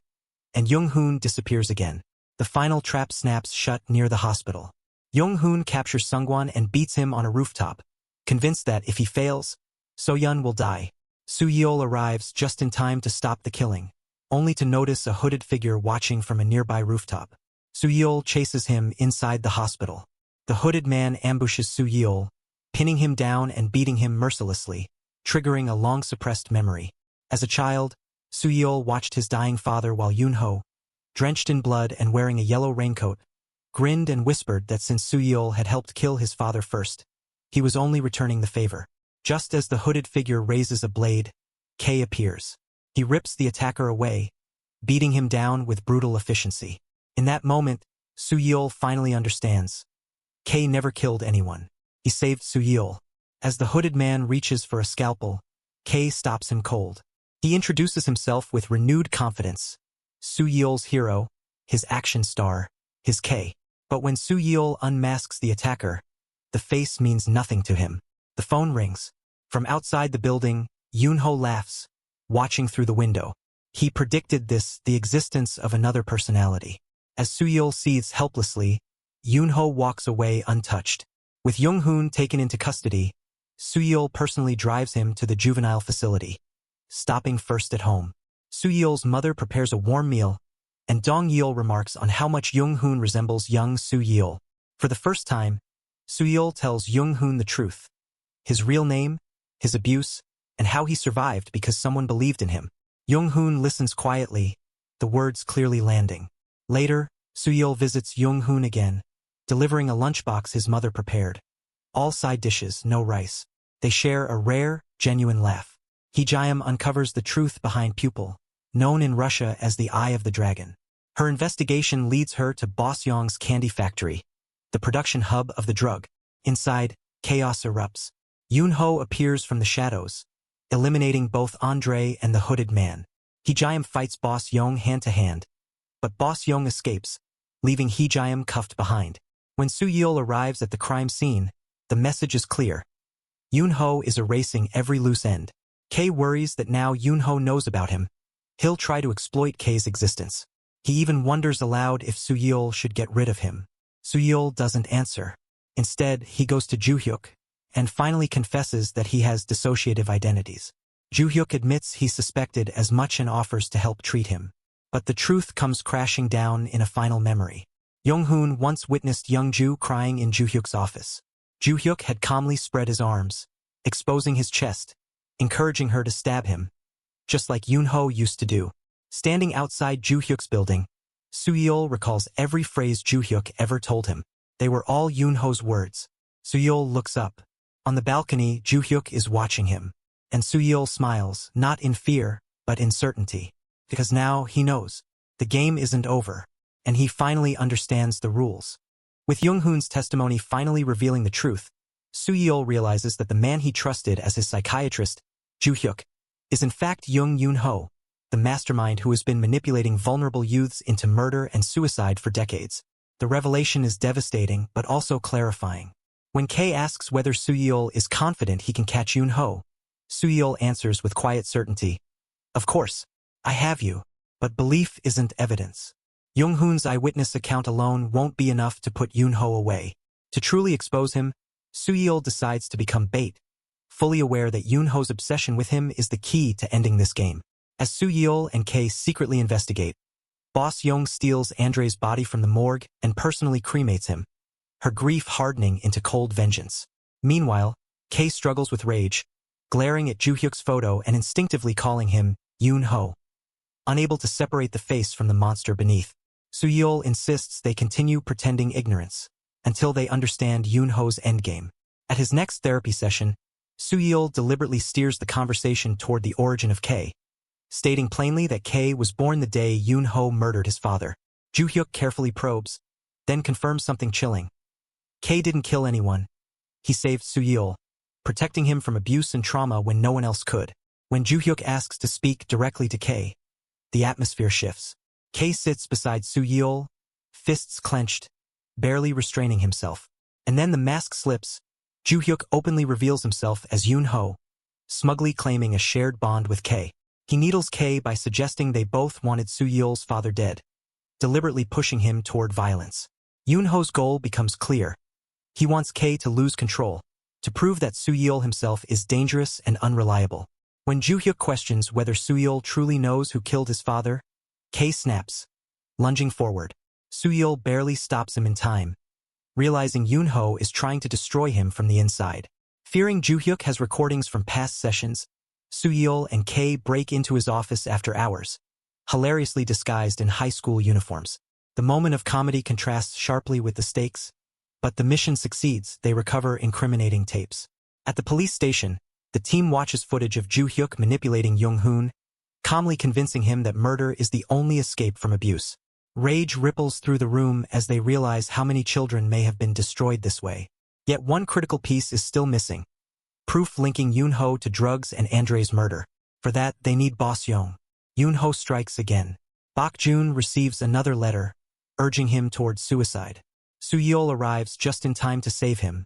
and Young-hoon disappears again. The final trap snaps shut near the hospital. Young-hoon captures Sungwon and beats him on a rooftop, convinced that if he fails, So-yeon will die. Soo-yeol arrives just in time to stop the killing, only to notice a hooded figure watching from a nearby rooftop. Soo-yeol chases him inside the hospital. The hooded man ambushes Soo-yeol, pinning him down and beating him mercilessly, triggering a long-suppressed memory. As a child, Soo-yeol watched his dying father while Yoon-ho, drenched in blood and wearing a yellow raincoat, grinned and whispered that since Soo-yeol had helped kill his father first, he was only returning the favor. Just as the hooded figure raises a blade, K appears. He rips the attacker away, beating him down with brutal efficiency. In that moment, Soo-yeol finally understands. K never killed anyone. He saved Soo-yeol. As the hooded man reaches for a scalpel, K stops him cold. He introduces himself with renewed confidence. Soo-yeol's hero, his action star, his K. But when Soo-yeol unmasks the attacker, the face means nothing to him. The phone rings. From outside the building, Yoon-ho laughs, watching through the window. He predicted this, the existence of another personality. As Soo-yeol seethes helplessly, Yoon-ho walks away untouched. With Young-hoon taken into custody, Soo-yeol personally drives him to the juvenile facility, stopping first at home. Soo-yeol's mother prepares a warm meal, and Dong-yeol remarks on how much Young-hoon resembles young Soo-yeol. For the first time, Soo-yeol tells Young-hoon the truth. His real name, his abuse, and how he survived because someone believed in him. Young-hoon listens quietly, the words clearly landing. Later, Soo-yeol visits Young-hoon again, delivering a lunchbox his mother prepared. All side dishes, no rice. They share a rare, genuine laugh. Hee-jaeum uncovers the truth behind Pupil, known in Russia as the Eye of the Dragon. Her investigation leads her to Boss Yong's candy factory, the production hub of the drug. Inside, chaos erupts. Yoon-ho appears from the shadows, eliminating both Andre and the hooded man. Hee-jaeum fights Boss Yong hand-to-hand, but Boss Yong escapes, leaving Hee-jaeum cuffed behind. When Soo-yeol arrives at the crime scene, the message is clear. Yoon-ho is erasing every loose end. Kei worries that now Yoon-ho knows about him, he'll try to exploit Kei's existence. He even wonders aloud if Soo-yeol should get rid of him. Soo-yeol doesn't answer. Instead, he goes to Joo-hyuk, and finally confesses that he has dissociative identities. Joo-hyuk admits he suspected as much and offers to help treat him. But the truth comes crashing down in a final memory. Young-hoon once witnessed Young-ju crying in Joo-hyuk's office. Joo-hyuk had calmly spread his arms, exposing his chest, encouraging her to stab him, just like Yoon-ho used to do. Standing outside Joo-hyuk's building, Soo-yeol recalls every phrase Joo-hyuk ever told him. They were all Yoon-ho's words. Soo-yeol looks up. On the balcony, Joo-hyuk is watching him, and Soo-yeol smiles, not in fear, but in certainty. Because now he knows. The game isn't over, and he finally understands the rules. With Young-hoon's testimony finally revealing the truth, Soo-yeol realizes that the man he trusted as his psychiatrist, Joo-hyuk, is in fact Yoon-ho, the mastermind who has been manipulating vulnerable youths into murder and suicide for decades. The revelation is devastating but also clarifying. When Kei asks whether Soo-yeol is confident he can catch Yoon-ho, Soo-yeol answers with quiet certainty, "Of course, I have you, but belief isn't evidence." Young-hoon's eyewitness account alone won't be enough to put Yoon-ho away. To truly expose him, Soo-yeol decides to become bait, fully aware that Yoon-ho's obsession with him is the key to ending this game. As Soo-yeol and Kei secretly investigate, Boss Yong steals Andre's body from the morgue and personally cremates him, her grief hardening into cold vengeance. Meanwhile, Kei struggles with rage, glaring at Joo-hyuk's photo and instinctively calling him Yoon-ho. Unable to separate the face from the monster beneath, Soo-yeol insists they continue pretending ignorance until they understand Yoon-ho's endgame. At his next therapy session, Soo-yeol deliberately steers the conversation toward the origin of Kei, stating plainly that Kei was born the day Yoon-ho murdered his father. Joo-hyuk carefully probes, then confirms something chilling. Kei didn't kill anyone. He saved Soo-yeol, protecting him from abuse and trauma when no one else could. When Joo-hyuk asks to speak directly to Kei, the atmosphere shifts. Kei sits beside Soo-yeol, fists clenched, barely restraining himself. And then the mask slips. Joo-hyuk openly reveals himself as Yoon-ho, smugly claiming a shared bond with Kei. He needles Kei by suggesting they both wanted Soo-yeol's father dead, deliberately pushing him toward violence. Yoon-ho's goal becomes clear. He wants Kei to lose control, to prove that Soo-yeol himself is dangerous and unreliable. When Joo-hyuk questions whether Soo-yeol truly knows who killed his father, Kei snaps, lunging forward. Soo-yeol barely stops him in time, realizing Yoon-ho is trying to destroy him from the inside. Fearing Joo-hyuk has recordings from past sessions, Soo-yeol and Kei break into his office after hours, hilariously disguised in high school uniforms. The moment of comedy contrasts sharply with the stakes, but the mission succeeds. They recover incriminating tapes. At the police station, the team watches footage of Joo-hyuk manipulating Young-hoon, calmly convincing him that murder is the only escape from abuse. Rage ripples through the room as they realize how many children may have been destroyed this way. Yet one critical piece is still missing. Proof linking Yoon-ho to drugs and Andre's murder. For that, they need Boss Yong. Yoon-ho strikes again. Bak-joon receives another letter, urging him towards suicide. Soo-yeol arrives just in time to save him,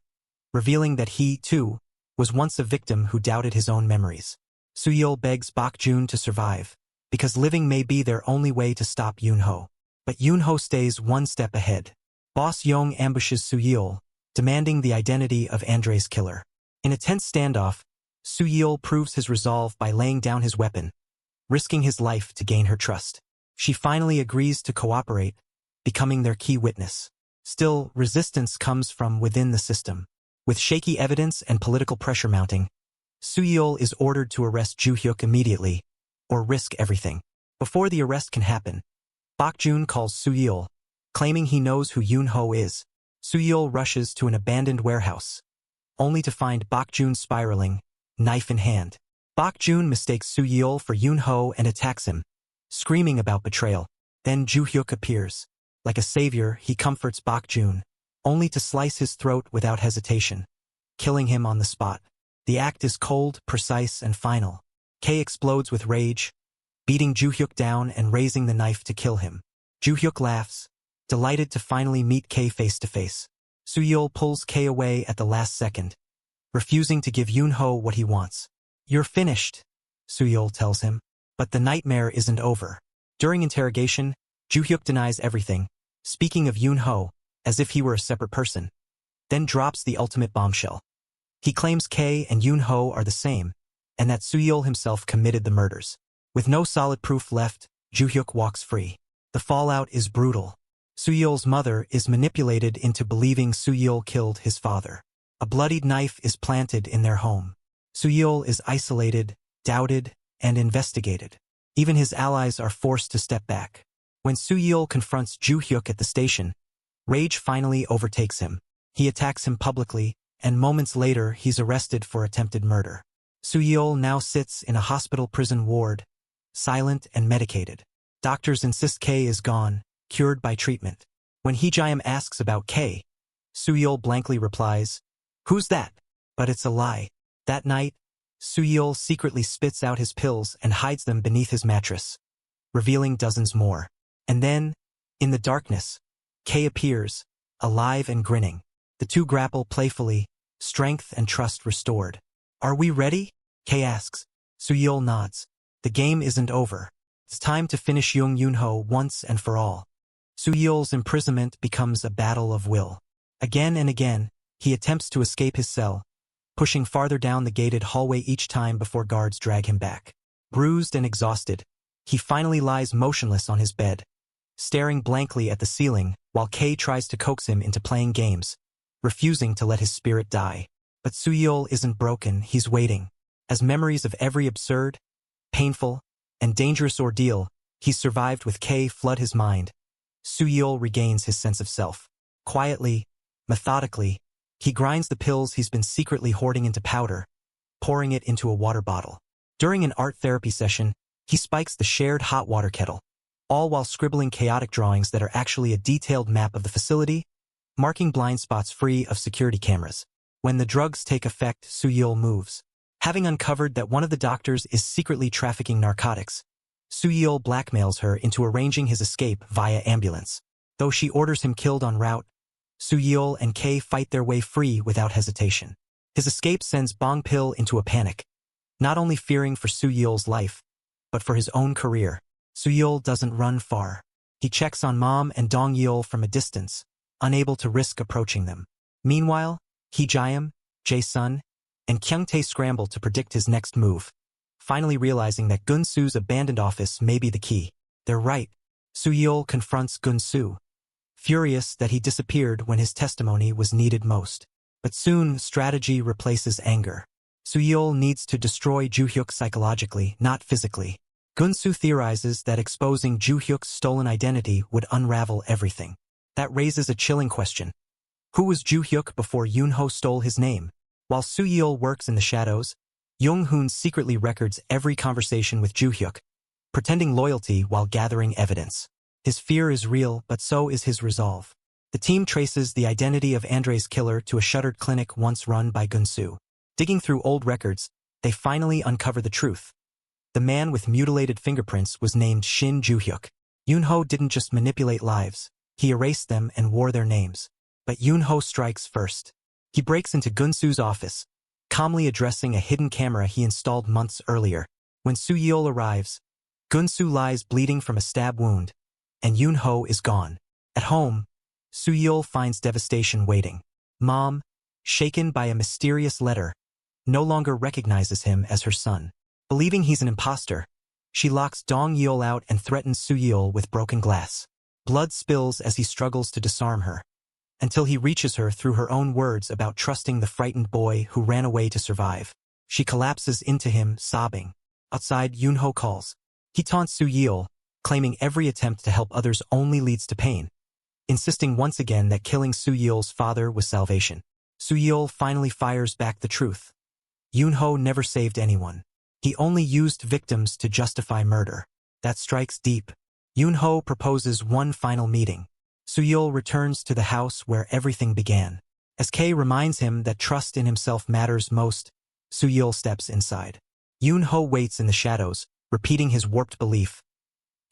revealing that he, too, was once a victim who doubted his own memories. Soo-yeol begs Bok-joon to survive, because living may be their only way to stop Yoon-ho. But Yoon-ho stays one step ahead. Boss Young ambushes Soo-yeol, demanding the identity of Andre's killer. In a tense standoff, Soo-yeol proves his resolve by laying down his weapon, risking his life to gain her trust. She finally agrees to cooperate, becoming their key witness. Still, resistance comes from within the system. With shaky evidence and political pressure mounting, Soo-yeol is ordered to arrest Joo-hyuk immediately, or risk everything. Before the arrest can happen, Bok-joon calls Soo-yeol, claiming he knows who Yoon-ho is. Soo-yeol rushes to an abandoned warehouse, only to find Bok-joon spiraling, knife in hand. Bok-joon mistakes Soo-yeol for Yoon-ho and attacks him, screaming about betrayal. Then Joo-hyuk appears. Like a savior, he comforts Bok-joon, only to slice his throat without hesitation, killing him on the spot. The act is cold, precise, and final. Kei explodes with rage, beating Joo-hyuk down and raising the knife to kill him. Joo-hyuk laughs, delighted to finally meet Kei face to face. Soo-yeol pulls Kei away at the last second, refusing to give Yoon-ho what he wants. "You're finished," Soo-yeol tells him. But the nightmare isn't over. During interrogation, Joo-hyuk denies everything, speaking of Yoon-ho as if he were a separate person, then drops the ultimate bombshell. He claims Kei and Yoon-ho are the same, and that Soo-yeol himself committed the murders. With no solid proof left, Joo-hyuk walks free. The fallout is brutal. Soo-yeol's mother is manipulated into believing Soo-yeol killed his father. A bloodied knife is planted in their home. Soo-yeol is isolated, doubted, and investigated. Even his allies are forced to step back. When Soo-yeol confronts Joo-hyuk at the station, rage finally overtakes him. He attacks him publicly, and moments later he's arrested for attempted murder. Soo-yeol now sits in a hospital prison ward, silent and medicated. Doctors insist Kei is gone, cured by treatment. When Hee-jae asks about Kei, Soo-yeol blankly replies, "Who's that?" But it's a lie. That night, Soo-yeol secretly spits out his pills and hides them beneath his mattress, revealing dozens more. And then, in the darkness, Kei appears, alive and grinning. The two grapple playfully, strength and trust restored. "Are we ready?" Kei asks. Soo-yeol nods. The game isn't over. It's time to finish Yoon-ho once and for all. Soo-yeol's imprisonment becomes a battle of will. Again and again, he attempts to escape his cell, pushing farther down the gated hallway each time before guards drag him back. Bruised and exhausted, he finally lies motionless on his bed, staring blankly at the ceiling while Kei tries to coax him into playing games, refusing to let his spirit die. But Soo-yeol isn't broken, he's waiting. As memories of every absurd, painful, and dangerous ordeal he's survived with Kei flood his mind, Soo-yeol regains his sense of self. Quietly, methodically, he grinds the pills he's been secretly hoarding into powder, pouring it into a water bottle. During an art therapy session, he spikes the shared hot water kettle, all while scribbling chaotic drawings that are actually a detailed map of the facility, marking blind spots free of security cameras. When the drugs take effect, Soo-yeol moves. Having uncovered that one of the doctors is secretly trafficking narcotics, Soo-yeol blackmails her into arranging his escape via ambulance. Though she orders him killed en route, Soo-yeol and Kei fight their way free without hesitation. His escape sends Bong-pil into a panic, not only fearing for Soo-yeol's life, but for his own career. Soo-yeol doesn't run far. He checks on Mom and Dong-yeol from a distance, unable to risk approaching them. Meanwhile, Hee-jae, Jae-sun, and Kyung-tae scramble to predict his next move, finally realizing that Gun-soo's abandoned office may be the key. They're right. Soo-yeol confronts Gun-soo, furious that he disappeared when his testimony was needed most. But soon, strategy replaces anger. Soo-yeol needs to destroy Joo-hyuk psychologically, not physically. Gun-soo theorizes that exposing Joo-hyuk's stolen identity would unravel everything. That raises a chilling question. Who was Joo-hyuk before Yoon-ho stole his name? While Soo-yeol works in the shadows, Young-hoon secretly records every conversation with Joo-hyuk, pretending loyalty while gathering evidence. His fear is real, but so is his resolve. The team traces the identity of Andre's killer to a shuttered clinic once run by Gun-soo. Digging through old records, they finally uncover the truth. The man with mutilated fingerprints was named Shin Joo-hyuk. Yoon-ho didn't just manipulate lives, he erased them and wore their names. But Yoon-ho strikes first. He breaks into Gun-soo's office, calmly addressing a hidden camera he installed months earlier. When Soo-yeol arrives, Gun-soo lies bleeding from a stab wound, and Yoon-ho is gone. At home, Soo-yeol finds devastation waiting. Mom, shaken by a mysterious letter, no longer recognizes him as her son. Believing he's an imposter, she locks Dong-yeol out and threatens Soo-yeol with broken glass. Blood spills as he struggles to disarm her, until he reaches her through her own words about trusting the frightened boy who ran away to survive. She collapses into him, sobbing. Outside, Yoon-ho calls. He taunts Soo-yeol, claiming every attempt to help others only leads to pain, insisting once again that killing Soo-yeol's father was salvation. Soo-yeol finally fires back the truth. Yoon-ho never saved anyone. He only used victims to justify murder. That strikes deep. Yoon-ho proposes one final meeting. Soo-yeol returns to the house where everything began. As Kay reminds him that trust in himself matters most, Soo-yeol steps inside. Yoon-ho waits in the shadows, repeating his warped belief.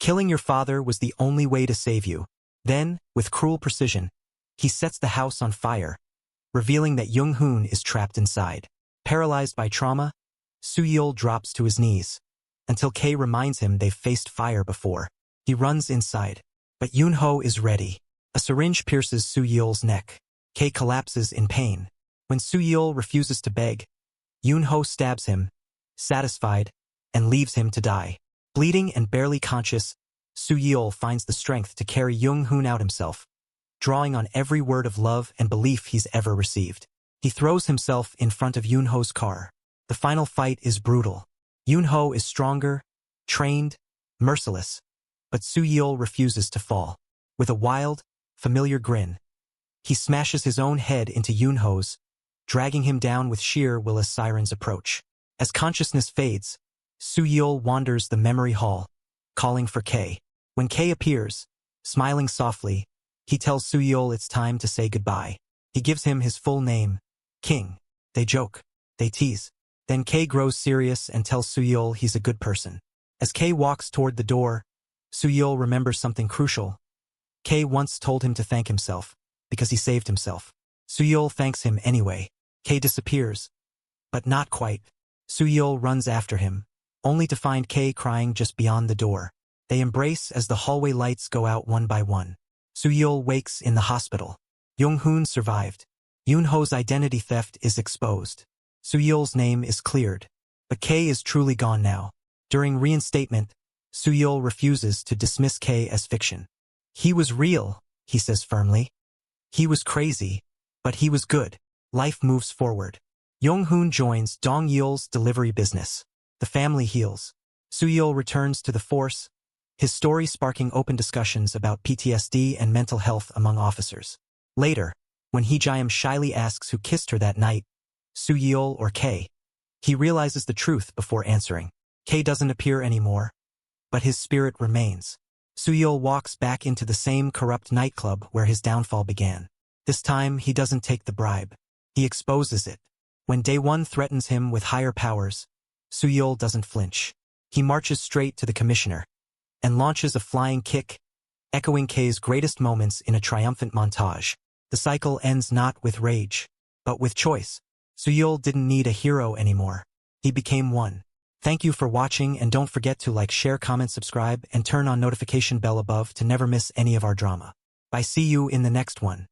Killing your father was the only way to save you. Then, with cruel precision, he sets the house on fire, revealing that Young-hoon is trapped inside. Paralyzed by trauma, Soo-yeol drops to his knees, until Kay reminds him they've faced fire before. He runs inside, but Yoon-ho is ready. A syringe pierces Soo-yeol's neck. Kay collapses in pain. When Soo-yeol refuses to beg, Yoon-ho stabs him, satisfied, and leaves him to die. Bleeding and barely conscious, Soo-yeol finds the strength to carry Young-hoon out himself, drawing on every word of love and belief he's ever received. He throws himself in front of Yoon-ho's car. The final fight is brutal. Yoon-ho is stronger, trained, merciless, but Soo-yeol refuses to fall. With a wild, familiar grin, he smashes his own head into Yoon-ho's, dragging him down with sheer will as sirens approach. As consciousness fades, Soo-yeol wanders the memory hall, calling for Kay. When Kay appears, smiling softly, he tells Soo-yeol it's time to say goodbye. He gives him his full name, King. They joke, they tease. Then Kay grows serious and tells Soo-yeol he's a good person. As Kay walks toward the door, Soo-yeol remembers something crucial. Kay once told him to thank himself, because he saved himself. Soo-yeol thanks him anyway. Kay disappears, but not quite. Soo-yeol runs after him, only to find Kay crying just beyond the door. They embrace as the hallway lights go out one by one. Soo-yeol wakes in the hospital. Young-hoon survived. Yoon-ho's identity theft is exposed. Soo-yeol's name is cleared, but Kay is truly gone now. During reinstatement, Soo-yeol refuses to dismiss Kay as fiction. He was real, he says firmly. He was crazy, but he was good. Life moves forward. Young-hoon joins Dong-yeol's delivery business. The family heals. Soo-yeol returns to the force, his story sparking open discussions about PTSD and mental health among officers. Later, when Hee-jaeum shyly asks who kissed her that night, Soo-yeol or Kay, he realizes the truth before answering. Kay doesn't appear anymore, but his spirit remains. Soo-yeol walks back into the same corrupt nightclub where his downfall began. This time, he doesn't take the bribe. He exposes it. When Dae-won threatens him with higher powers, Soo-yeol doesn't flinch. He marches straight to the commissioner and launches a flying kick, echoing Kay's greatest moments in a triumphant montage. The cycle ends not with rage, but with choice. Soo-yeol didn't need a hero anymore. He became one. Thank you for watching, and don't forget to like, share, comment, subscribe, and turn on notification bell above to never miss any of our drama. Bye. See you in the next one.